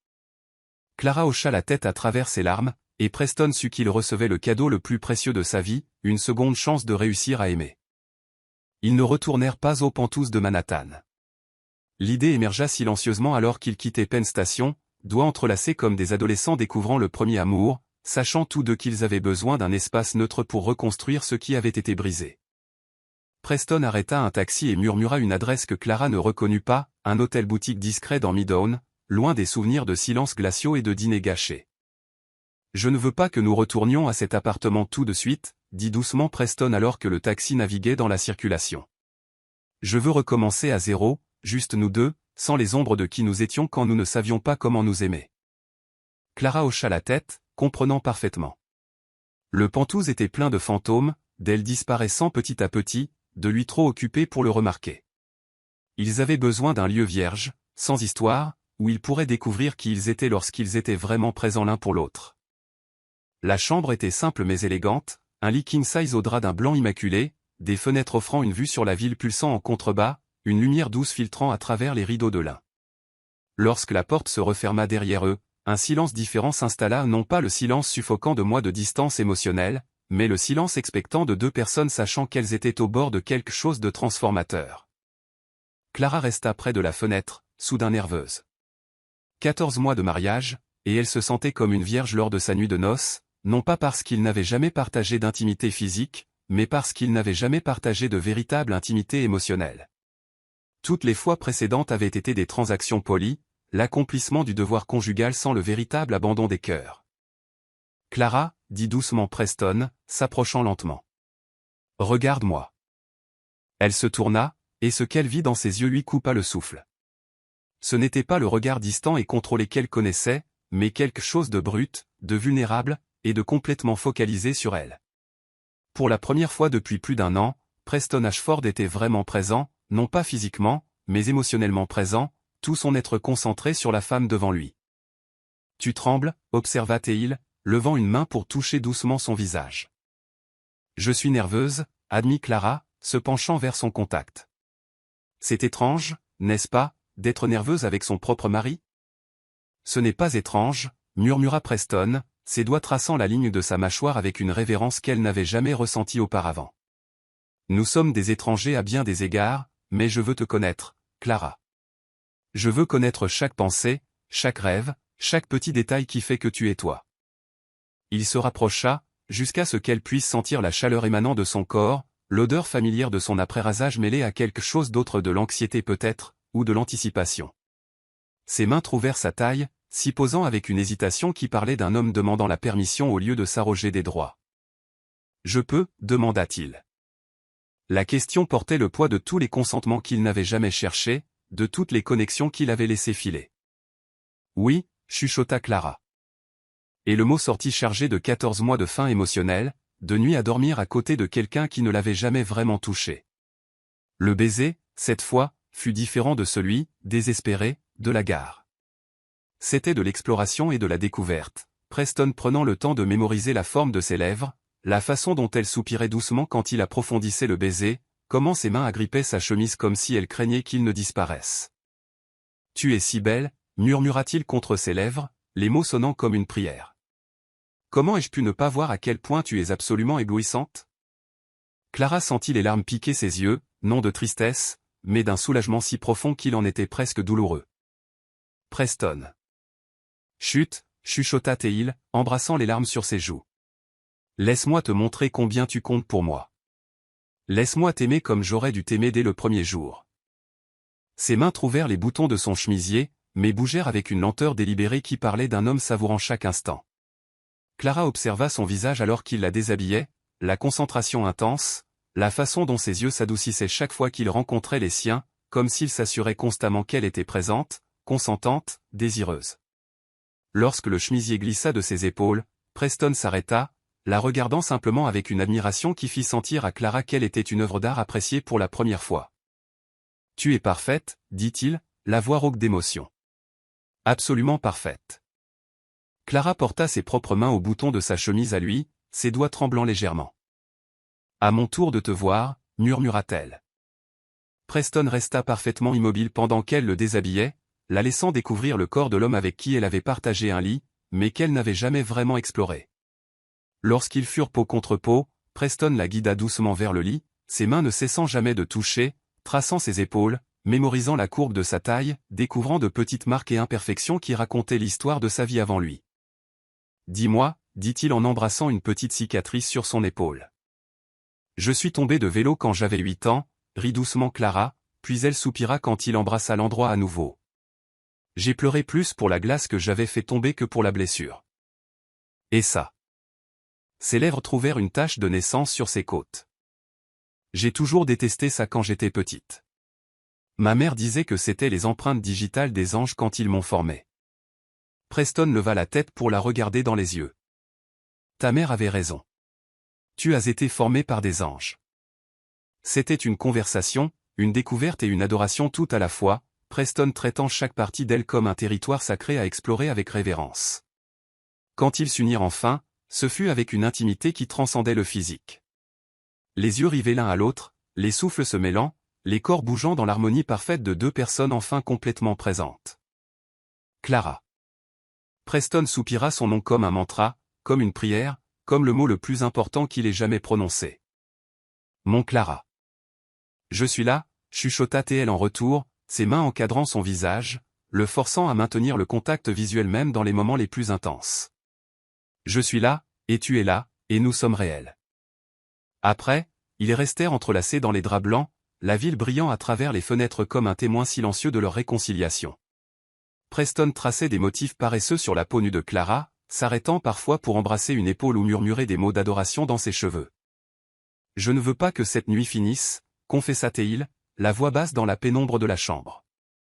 Clara hocha la tête à travers ses larmes, et Preston sut qu'il recevait le cadeau le plus précieux de sa vie, une seconde chance de réussir à aimer. Ils ne retournèrent pas aux Penthouse de Manhattan. L'idée émergea silencieusement alors qu'ils quittaient Penn Station, doigts entrelacés comme des adolescents découvrant le premier amour, sachant tous deux qu'ils avaient besoin d'un espace neutre pour reconstruire ce qui avait été brisé. Preston arrêta un taxi et murmura une adresse que Clara ne reconnut pas, un hôtel-boutique discret dans Midtown, loin des souvenirs de silences glaciaux et de dîners gâchés. « Je ne veux pas que nous retournions à cet appartement tout de suite, » dit doucement Preston alors que le taxi naviguait dans la circulation. « Je veux recommencer à zéro, juste nous deux, sans les ombres de qui nous étions quand nous ne savions pas comment nous aimer. » Clara hocha la tête, comprenant parfaitement. Le Penthouse était plein de fantômes, d'elle disparaissant petit à petit, de lui trop occupé pour le remarquer. Ils avaient besoin d'un lieu vierge, sans histoire, où ils pourraient découvrir qui ils étaient lorsqu'ils étaient vraiment présents l'un pour l'autre. La chambre était simple mais élégante, un lit king-size au drap d'un blanc immaculé, des fenêtres offrant une vue sur la ville pulsant en contrebas, une lumière douce filtrant à travers les rideaux de lin. Lorsque la porte se referma derrière eux, un silence différent s'installa, non pas le silence suffocant de mois de distance émotionnelle, mais le silence expectant de deux personnes sachant qu'elles étaient au bord de quelque chose de transformateur. Clara resta près de la fenêtre, soudain nerveuse. 14 mois de mariage, et elle se sentait comme une vierge lors de sa nuit de noces, non pas parce qu'ils n'avaient jamais partagé d'intimité physique, mais parce qu'ils n'avaient jamais partagé de véritable intimité émotionnelle. Toutes les fois précédentes avaient été des transactions polies, l'accomplissement du devoir conjugal sans le véritable abandon des cœurs. « Clara, » dit doucement Preston, s'approchant lentement. « Regarde-moi. » Elle se tourna, et ce qu'elle vit dans ses yeux lui coupa le souffle. Ce n'était pas le regard distant et contrôlé qu'elle connaissait, mais quelque chose de brut, de vulnérable, et de complètement focalisé sur elle. Pour la première fois depuis plus d'1 an, Preston Ashford était vraiment présent, non pas physiquement, mais émotionnellement présent, tout son être concentré sur la femme devant lui. « Tu trembles » observa Teil, levant une main pour toucher doucement son visage. « Je suis nerveuse » admit Clara, se penchant vers son contact. « C'est étrange, n'est-ce pas, d'être nerveuse avec son propre mari ?»« Ce n'est pas étrange » murmura Preston, ses doigts traçant la ligne de sa mâchoire avec une révérence qu'elle n'avait jamais ressentie auparavant. « Nous sommes des étrangers à bien des égards, mais je veux te connaître, Clara. Je veux connaître chaque pensée, chaque rêve, chaque petit détail qui fait que tu es toi. » Il se rapprocha, jusqu'à ce qu'elle puisse sentir la chaleur émanant de son corps, l'odeur familière de son après-rasage mêlée à quelque chose d'autre, de l'anxiété peut-être, ou de l'anticipation. Ses mains trouvèrent sa taille, s'y posant avec une hésitation qui parlait d'un homme demandant la permission au lieu de s'arroger des droits. « Je peux » demanda-t-il. La question portait le poids de tous les consentements qu'il n'avait jamais cherchés, de toutes les connexions qu'il avait laissées filer. « Oui » chuchota Clara. Et le mot sortit chargé de 14 mois de faim émotionnelle, de nuit à dormir à côté de quelqu'un qui ne l'avait jamais vraiment touché. Le baiser, cette fois, fut différent de celui, désespéré, de la gare. C'était de l'exploration et de la découverte, Preston prenant le temps de mémoriser la forme de ses lèvres, la façon dont elle soupirait doucement quand il approfondissait le baiser, comment ses mains agrippaient sa chemise comme si elle craignait qu'il ne disparaisse. « Tu es si belle » murmura-t-il contre ses lèvres, les mots sonnant comme une prière. « Comment ai-je pu ne pas voir à quel point tu es absolument éblouissante ?» Clara sentit les larmes piquer ses yeux, non de tristesse, mais d'un soulagement si profond qu'il en était presque douloureux. « Preston. » « Chut » chuchota Teil, embrassant les larmes sur ses joues. « Laisse-moi te montrer combien tu comptes pour moi. Laisse-moi t'aimer comme j'aurais dû t'aimer dès le premier jour. » Ses mains trouvèrent les boutons de son chemisier, mais bougèrent avec une lenteur délibérée qui parlait d'un homme savourant chaque instant. Clara observa son visage alors qu'il la déshabillait, la concentration intense, la façon dont ses yeux s'adoucissaient chaque fois qu'il rencontrait les siens, comme s'il s'assurait constamment qu'elle était présente, consentante, désireuse. Lorsque le chemisier glissa de ses épaules, Preston s'arrêta, la regardant simplement avec une admiration qui fit sentir à Clara qu'elle était une œuvre d'art appréciée pour la première fois. « Tu es parfaite » dit-il, la voix rauque d'émotion. « Absolument parfaite. » Clara porta ses propres mains au bouton de sa chemise à lui, ses doigts tremblant légèrement. À mon tour de te voir, murmura-t-elle. Preston resta parfaitement immobile pendant qu'elle le déshabillait, la laissant découvrir le corps de l'homme avec qui elle avait partagé un lit, mais qu'elle n'avait jamais vraiment exploré. Lorsqu'ils furent peau contre peau, Preston la guida doucement vers le lit, ses mains ne cessant jamais de toucher, traçant ses épaules, mémorisant la courbe de sa taille, découvrant de petites marques et imperfections qui racontaient l'histoire de sa vie avant lui. « Dis-moi » dit-il en embrassant une petite cicatrice sur son épaule. « Je suis tombé de vélo quand j'avais 8 ans, rit doucement Clara, puis elle soupira quand il embrassa l'endroit à nouveau. J'ai pleuré plus pour la glace que j'avais fait tomber que pour la blessure. Et ça. Ses lèvres trouvèrent une tache de naissance sur ses côtes. J'ai toujours détesté ça quand j'étais petite. Ma mère disait que c'était les empreintes digitales des anges quand ils m'ont formé. Preston leva la tête pour la regarder dans les yeux. Ta mère avait raison. Tu as été formé par des anges. C'était une conversation, une découverte et une adoration tout à la fois, Preston traitant chaque partie d'elle comme un territoire sacré à explorer avec révérence. Quand ils s'unirent enfin, ce fut avec une intimité qui transcendait le physique. Les yeux rivés l'un à l'autre, les souffles se mêlant, les corps bougeant dans l'harmonie parfaite de deux personnes enfin complètement présentes. Clara. Preston soupira son nom comme un mantra, comme une prière, comme le mot le plus important qu'il ait jamais prononcé. Mon Clara. Je suis là, chuchota-t-elle en retour, ses mains encadrant son visage, le forçant à maintenir le contact visuel même dans les moments les plus intenses. Je suis là, et tu es là, et nous sommes réels. Après, ils restèrent entrelacés dans les draps blancs, la ville brillant à travers les fenêtres comme un témoin silencieux de leur réconciliation. Preston traçait des motifs paresseux sur la peau nue de Clara, s'arrêtant parfois pour embrasser une épaule ou murmurer des mots d'adoration dans ses cheveux. « Je ne veux pas que cette nuit finisse », confessa-t-il, la voix basse dans la pénombre de la chambre.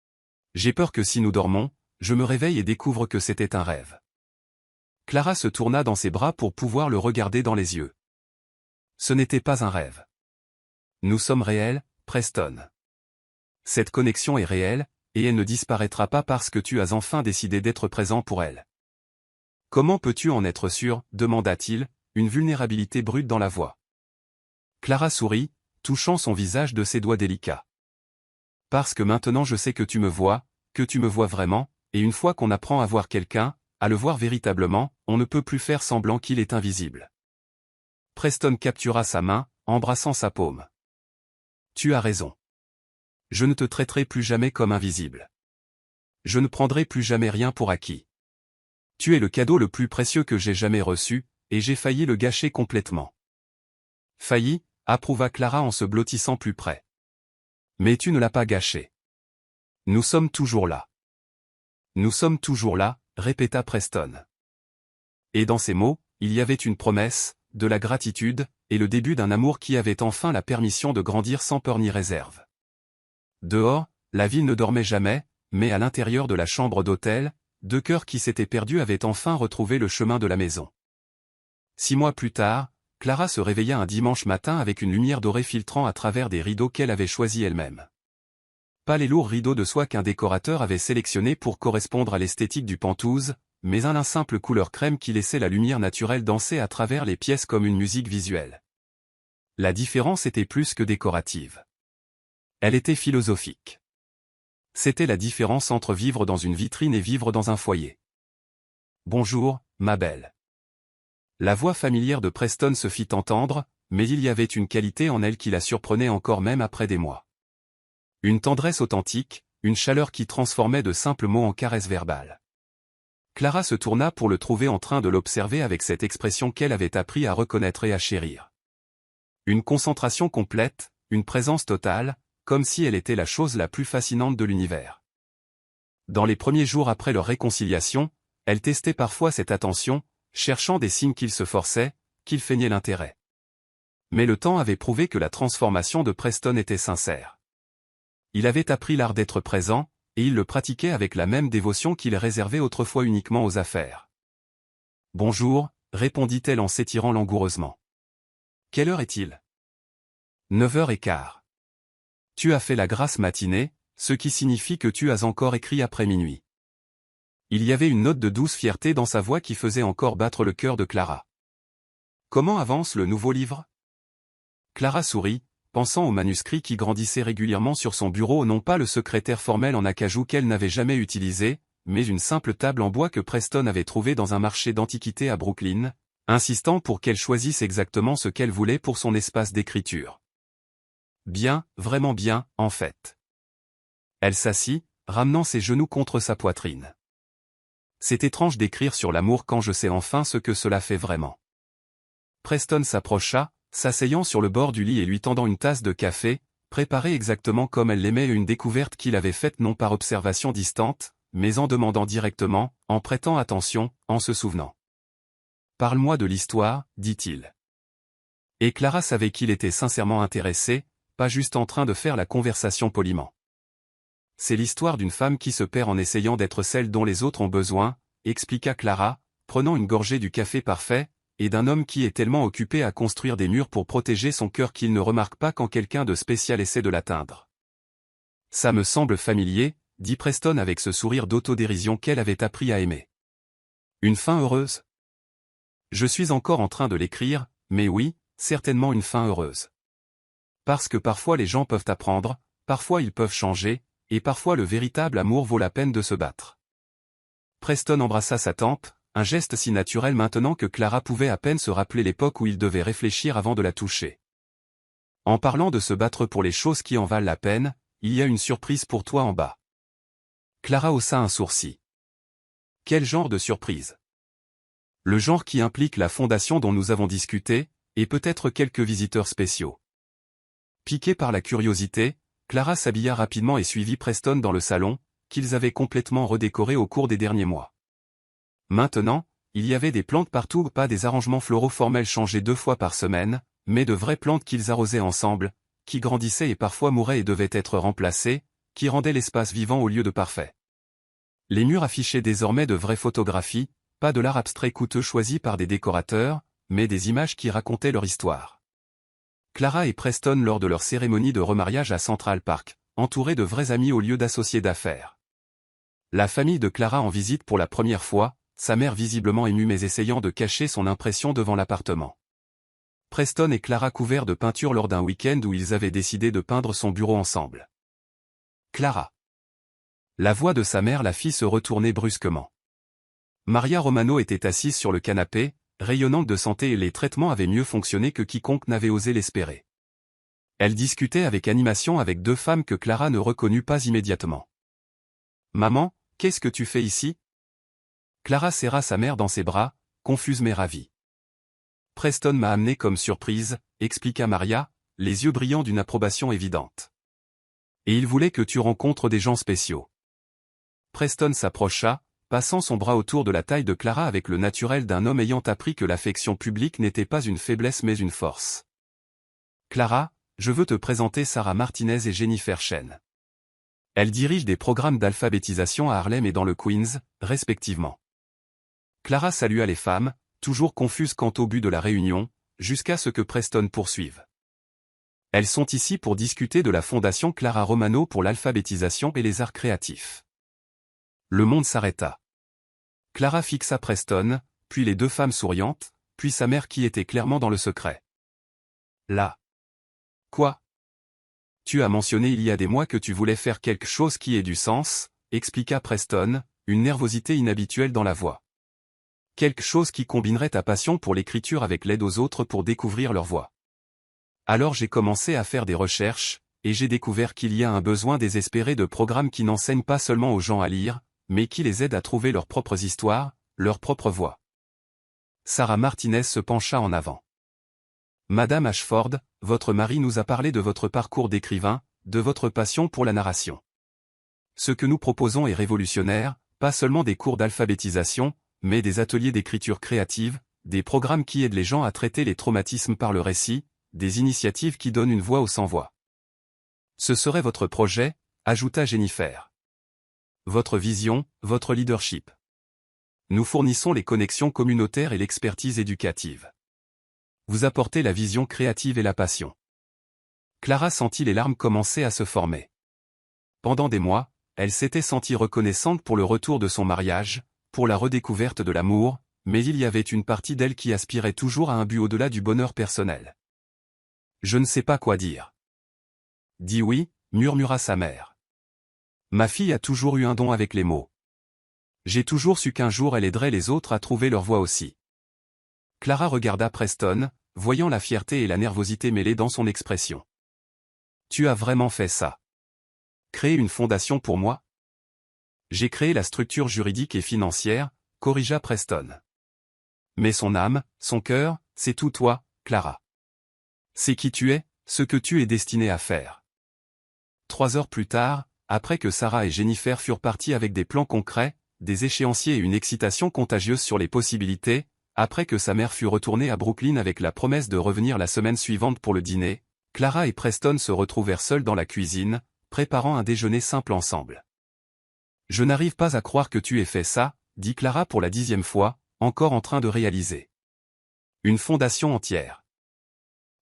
« J'ai peur que si nous dormons, je me réveille et découvre que c'était un rêve. » Clara se tourna dans ses bras pour pouvoir le regarder dans les yeux. Ce n'était pas un rêve. Nous sommes réels, Preston. Cette connexion est réelle, et elle ne disparaîtra pas parce que tu as enfin décidé d'être présent pour elle. Comment peux-tu en être sûr, demanda-t-il, une vulnérabilité brute dans la voix. Clara sourit, touchant son visage de ses doigts délicats. Parce que maintenant je sais que tu me vois vraiment, et une fois qu'on apprend à voir quelqu'un, à le voir véritablement, on ne peut plus faire semblant qu'il est invisible. Preston captura sa main, embrassant sa paume. Tu as raison. Je ne te traiterai plus jamais comme invisible. Je ne prendrai plus jamais rien pour acquis. Tu es le cadeau le plus précieux que j'ai jamais reçu, et j'ai failli le gâcher complètement. Failli, approuva Clara en se blottissant plus près. Mais tu ne l'as pas gâché. Nous sommes toujours là. Nous sommes toujours là, répéta Preston. Et dans ces mots, il y avait une promesse, de la gratitude, et le début d'un amour qui avait enfin la permission de grandir sans peur ni réserve. Dehors, la ville ne dormait jamais, mais à l'intérieur de la chambre d'hôtel, deux cœurs qui s'étaient perdus avaient enfin retrouvé le chemin de la maison. 6 mois plus tard, Clara se réveilla un dimanche matin avec une lumière dorée filtrant à travers des rideaux qu'elle avait choisis elle-même. Pas les lourds rideaux de soie qu'un décorateur avait sélectionnés pour correspondre à l'esthétique du Penthouse, mais un simple couleur crème qui laissait la lumière naturelle danser à travers les pièces comme une musique visuelle. La différence était plus que décorative. Elle était philosophique. C'était la différence entre vivre dans une vitrine et vivre dans un foyer. « Bonjour, ma belle. » La voix familière de Preston se fit entendre, mais il y avait une qualité en elle qui la surprenait encore même après des mois. Une tendresse authentique, une chaleur qui transformait de simples mots en caresses verbales. Clara se tourna pour le trouver en train de l'observer avec cette expression qu'elle avait appris à reconnaître et à chérir. Une concentration complète, une présence totale, comme si elle était la chose la plus fascinante de l'univers. Dans les premiers jours après leur réconciliation, elle testait parfois cette attention, cherchant des signes qu'il se forçait, qu'il feignait l'intérêt. Mais le temps avait prouvé que la transformation de Preston était sincère. Il avait appris l'art d'être présent, et il le pratiquait avec la même dévotion qu'il réservait autrefois uniquement aux affaires. « Bonjour », répondit-elle en s'étirant langoureusement. « Quelle heure est-il ? » 9h15. Tu as fait la grasse matinée, ce qui signifie que tu as encore écrit après minuit. Il y avait une note de douce fierté dans sa voix qui faisait encore battre le cœur de Clara. Comment avance le nouveau livre ? Clara sourit, pensant au manuscrit qui grandissait régulièrement sur son bureau, non pas le secrétaire formel en acajou qu'elle n'avait jamais utilisé, mais une simple table en bois que Preston avait trouvée dans un marché d'antiquités à Brooklyn, insistant pour qu'elle choisisse exactement ce qu'elle voulait pour son espace d'écriture. Bien, vraiment bien, en fait. Elle s'assit, ramenant ses genoux contre sa poitrine. C'est étrange d'écrire sur l'amour quand je sais enfin ce que cela fait vraiment. Preston s'approcha, s'asseyant sur le bord du lit et lui tendant une tasse de café, préparée exactement comme elle l'aimait, une découverte qu'il avait faite non par observation distante, mais en demandant directement, en prêtant attention, en se souvenant. « Parle-moi de l'histoire, dit-il. Et Clara savait qu'il était sincèrement intéressé, pas juste en train de faire la conversation poliment. C'est l'histoire d'une femme qui se perd en essayant d'être celle dont les autres ont besoin, expliqua Clara, prenant une gorgée du café parfait, et d'un homme qui est tellement occupé à construire des murs pour protéger son cœur qu'il ne remarque pas quand quelqu'un de spécial essaie de l'atteindre. Ça me semble familier, dit Preston avec ce sourire d'autodérision qu'elle avait appris à aimer. Une fin heureuse? Je suis encore en train de l'écrire, mais oui, certainement une fin heureuse. Parce que parfois les gens peuvent apprendre, parfois ils peuvent changer, et parfois le véritable amour vaut la peine de se battre. Preston embrassa sa tempe, un geste si naturel maintenant que Clara pouvait à peine se rappeler l'époque où il devait réfléchir avant de la toucher. En parlant de se battre pour les choses qui en valent la peine, il y a une surprise pour toi en bas. Clara haussa un sourcil. Quel genre de surprise? Le genre qui implique la fondation dont nous avons discuté, et peut-être quelques visiteurs spéciaux. Piquée par la curiosité, Clara s'habilla rapidement et suivit Preston dans le salon, qu'ils avaient complètement redécoré au cours des derniers mois. Maintenant, il y avait des plantes partout, pas des arrangements floraux formels changés 2 fois par semaine, mais de vraies plantes qu'ils arrosaient ensemble, qui grandissaient et parfois mouraient et devaient être remplacées, qui rendaient l'espace vivant au lieu de parfait. Les murs affichaient désormais de vraies photographies, pas de l'art abstrait coûteux choisi par des décorateurs, mais des images qui racontaient leur histoire. Clara et Preston lors de leur cérémonie de remariage à Central Park, entourés de vrais amis au lieu d'associés d'affaires. La famille de Clara en visite pour la première fois, sa mère visiblement émue mais essayant de cacher son impression devant l'appartement. Preston et Clara couverts de peinture lors d'un week-end où ils avaient décidé de peindre son bureau ensemble. Clara. La voix de sa mère la fit se retourner brusquement. Maria Romano était assise sur le canapé, rayonnante de santé et les traitements avaient mieux fonctionné que quiconque n'avait osé l'espérer. Elle discutait avec animation avec 2 femmes que Clara ne reconnut pas immédiatement. « Maman, qu'est-ce que tu fais ici ?» Clara serra sa mère dans ses bras, confuse mais ravie. « Preston m'a amené comme surprise, » expliqua Maria, les yeux brillants d'une approbation évidente. « Et il voulait que tu rencontres des gens spéciaux. » Preston s'approcha, passant son bras autour de la taille de Clara avec le naturel d'un homme ayant appris que l'affection publique n'était pas une faiblesse mais une force. « Clara, je veux te présenter Sarah Martinez et Jennifer Chen. Elles dirigent des programmes d'alphabétisation à Harlem et dans le Queens, respectivement. » Clara salua les femmes, toujours confuses quant au but de la réunion, jusqu'à ce que Preston poursuive. « Elles sont ici pour discuter de la fondation Clara Romano pour l'alphabétisation et les arts créatifs. » Le monde s'arrêta. Clara fixa Preston, puis les 2 femmes souriantes, puis sa mère qui était clairement dans le secret. Là. Quoi? Tu as mentionné il y a des mois que tu voulais faire quelque chose qui ait du sens, expliqua Preston, une nervosité inhabituelle dans la voix. Quelque chose qui combinerait ta passion pour l'écriture avec l'aide aux autres pour découvrir leur voix. Alors j'ai commencé à faire des recherches, et j'ai découvert qu'il y a un besoin désespéré de programmes qui n'enseignent pas seulement aux gens à lire, mais qui les aident à trouver leurs propres histoires, leur propre voix. Sarah Martinez se pencha en avant. Madame Ashford, votre mari nous a parlé de votre parcours d'écrivain, de votre passion pour la narration. Ce que nous proposons est révolutionnaire, pas seulement des cours d'alphabétisation, mais des ateliers d'écriture créative, des programmes qui aident les gens à traiter les traumatismes par le récit, des initiatives qui donnent une voix aux sans-voix. Ce serait votre projet, ajouta Jennifer. Votre vision, votre leadership. Nous fournissons les connexions communautaires et l'expertise éducative. Vous apportez la vision créative et la passion. Clara sentit les larmes commencer à se former. Pendant des mois, elle s'était sentie reconnaissante pour le retour de son mariage, pour la redécouverte de l'amour, mais il y avait une partie d'elle qui aspirait toujours à un but au-delà du bonheur personnel. Je ne sais pas quoi dire. Dis oui, murmura sa mère. Ma fille a toujours eu un don avec les mots. J'ai toujours su qu'un jour elle aiderait les autres à trouver leur voie aussi. Clara regarda Preston, voyant la fierté et la nervosité mêlées dans son expression. Tu as vraiment fait ça. Créer une fondation pour moi? J'ai créé la structure juridique et financière, corrigea Preston. Mais son âme, son cœur, c'est tout toi, Clara. C'est qui tu es, ce que tu es destiné à faire. 3 heures plus tard, après que Sarah et Jennifer furent partis avec des plans concrets, des échéanciers et une excitation contagieuse sur les possibilités, après que sa mère fut retournée à Brooklyn avec la promesse de revenir la semaine suivante pour le dîner, Clara et Preston se retrouvèrent seuls dans la cuisine, préparant un déjeuner simple ensemble. « Je n'arrive pas à croire que tu aies fait ça, » dit Clara pour la 10e fois, encore en train de réaliser. « Une fondation entière. »«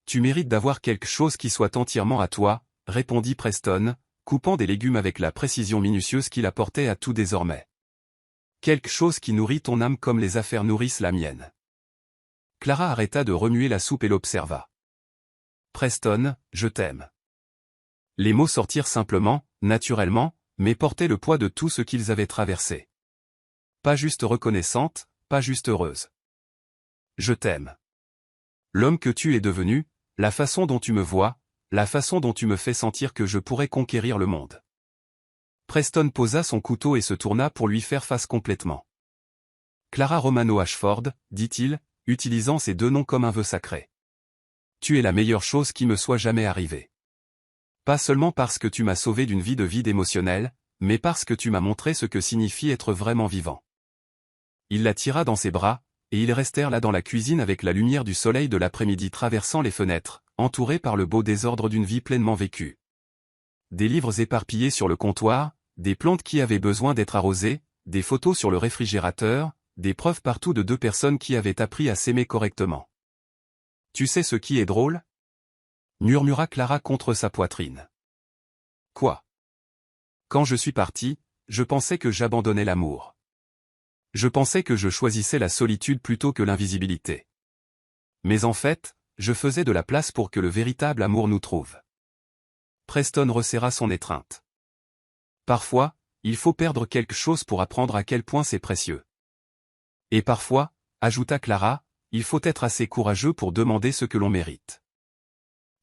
Tu mérites d'avoir quelque chose qui soit entièrement à toi, » répondit Preston, coupant des légumes avec la précision minutieuse qu'il apportait à tout désormais. « Quelque chose qui nourrit ton âme comme les affaires nourrissent la mienne. » Clara arrêta de remuer la soupe et l'observa. « Preston, je t'aime. » Les mots sortirent simplement, naturellement, mais portaient le poids de tout ce qu'ils avaient traversé. Pas juste reconnaissante, pas juste heureuse. Je t'aime. L'homme que tu es devenu, la façon dont tu me vois, la façon dont tu me fais sentir que je pourrais conquérir le monde. Preston posa son couteau et se tourna pour lui faire face complètement. Clara Romano Ashford, dit-il, utilisant ces 2 noms comme un vœu sacré. Tu es la meilleure chose qui me soit jamais arrivée. Pas seulement parce que tu m'as sauvé d'une vie de vide émotionnel, mais parce que tu m'as montré ce que signifie être vraiment vivant. Il la tira dans ses bras, et ils restèrent là dans la cuisine avec la lumière du soleil de l'après-midi traversant les fenêtres, entourés par le beau désordre d'une vie pleinement vécue. Des livres éparpillés sur le comptoir, des plantes qui avaient besoin d'être arrosées, des photos sur le réfrigérateur, des preuves partout de 2 personnes qui avaient appris à s'aimer correctement. « Tu sais ce qui est drôle ?» murmura Clara contre sa poitrine. « Quoi ? Quand je suis partie, je pensais que j'abandonnais l'amour. Je pensais que je choisissais la solitude plutôt que l'invisibilité. Mais en fait, je faisais de la place pour que le véritable amour nous trouve. » Preston resserra son étreinte. « Parfois, il faut perdre quelque chose pour apprendre à quel point c'est précieux. Et parfois, » ajouta Clara, « il faut être assez courageux pour demander ce que l'on mérite. »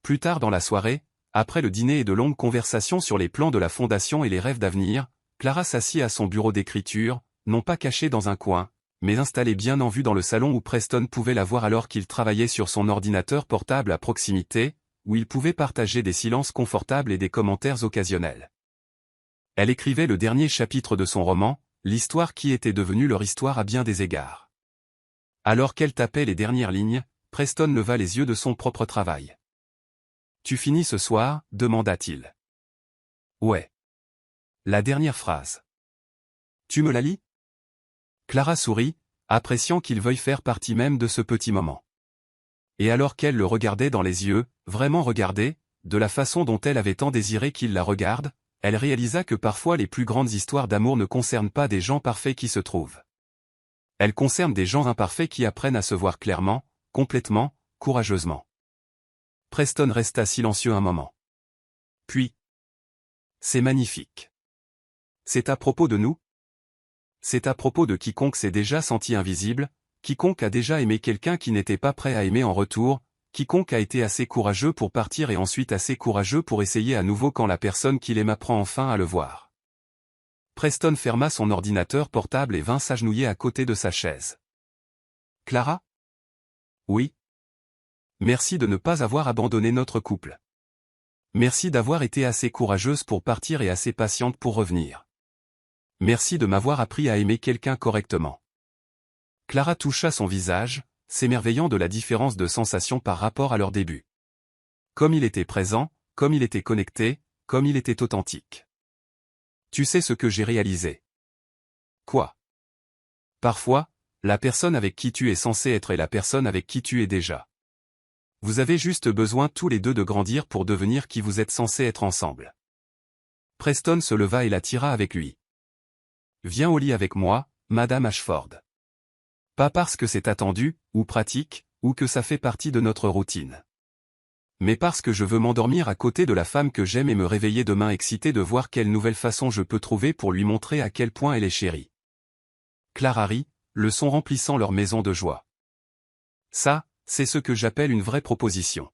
Plus tard dans la soirée, après le dîner et de longues conversations sur les plans de la fondation et les rêves d'avenir, Clara s'assit à son bureau d'écriture, non pas caché dans un coin, mais installé bien en vue dans le salon où Preston pouvait la voir alors qu'il travaillait sur son ordinateur portable à proximité, où il pouvait partager des silences confortables et des commentaires occasionnels. Elle écrivait le dernier chapitre de son roman, l'histoire qui était devenue leur histoire à bien des égards. Alors qu'elle tapait les dernières lignes, Preston leva les yeux de son propre travail. « Tu finis ce soir ?» demanda-t-il. « Ouais. La dernière phrase. Tu me la lis ?» Clara sourit, appréciant qu'il veuille faire partie même de ce petit moment. Et alors qu'elle le regardait dans les yeux, vraiment regarder, de la façon dont elle avait tant désiré qu'il la regarde, elle réalisa que parfois les plus grandes histoires d'amour ne concernent pas des gens parfaits qui se trouvent. Elles concernent des gens imparfaits qui apprennent à se voir clairement, complètement, courageusement. Preston resta silencieux un moment. Puis, « C'est magnifique. C'est à propos de nous ? C'est à propos de quiconque s'est déjà senti invisible, quiconque a déjà aimé quelqu'un qui n'était pas prêt à aimer en retour, quiconque a été assez courageux pour partir et ensuite assez courageux pour essayer à nouveau quand la personne qu'il aime apprend enfin à le voir. » Preston ferma son ordinateur portable et vint s'agenouiller à côté de sa chaise. « Clara ? » ?»« Oui. »« Merci de ne pas avoir abandonné notre couple. Merci d'avoir été assez courageuse pour partir et assez patiente pour revenir. Merci de m'avoir appris à aimer quelqu'un correctement. » Clara toucha son visage, s'émerveillant de la différence de sensation par rapport à leur début. Comme il était présent, comme il était connecté, comme il était authentique. « Tu sais ce que j'ai réalisé. » Quoi ? Parfois, la personne avec qui tu es censé être est la personne avec qui tu es déjà. Vous avez juste besoin tous les 2 de grandir pour devenir qui vous êtes censés être ensemble. Preston se leva et la tira avec lui. « Viens au lit avec moi, Madame Ashford. » Pas parce que c'est attendu, ou pratique, ou que ça fait partie de notre routine. Mais parce que je veux m'endormir à côté de la femme que j'aime et me réveiller demain excité de voir quelle nouvelle façon je peux trouver pour lui montrer à quel point elle est chérie. Clara rit, le son remplissant leur maison de joie. Ça, c'est ce que j'appelle une vraie proposition.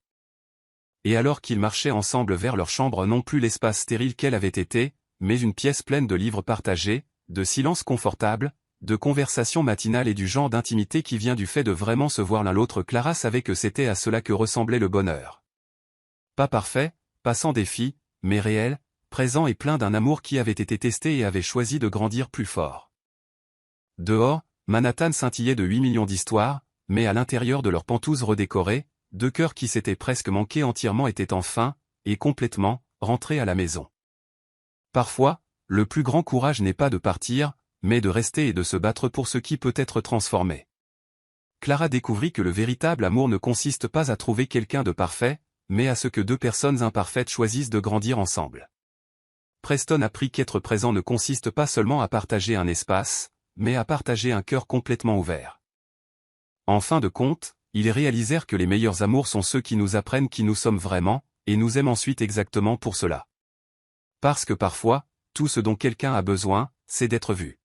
Et alors qu'ils marchaient ensemble vers leur chambre, non plus l'espace stérile qu'elle avait été, mais une pièce pleine de livres partagés, de silences confortables, de conversations matinales et du genre d'intimité qui vient du fait de vraiment se voir l'un l'autre, Clara savait que c'était à cela que ressemblait le bonheur. Pas parfait, pas sans défi, mais réel, présent et plein d'un amour qui avait été testé et avait choisi de grandir plus fort. Dehors, Manhattan scintillait de 8 millions d'histoires, mais à l'intérieur de leurs pentouses redécorées, deux cœurs qui s'étaient presque manqués entièrement étaient enfin, et complètement, rentrés à la maison. Parfois, le plus grand courage n'est pas de partir, mais de rester et de se battre pour ce qui peut être transformé. Clara découvrit que le véritable amour ne consiste pas à trouver quelqu'un de parfait, mais à ce que deux personnes imparfaites choisissent de grandir ensemble. Preston apprit qu'être présent ne consiste pas seulement à partager un espace, mais à partager un cœur complètement ouvert. En fin de compte, ils réalisèrent que les meilleurs amours sont ceux qui nous apprennent qui nous sommes vraiment, et nous aiment ensuite exactement pour cela. Parce que parfois, tout ce dont quelqu'un a besoin, c'est d'être vu.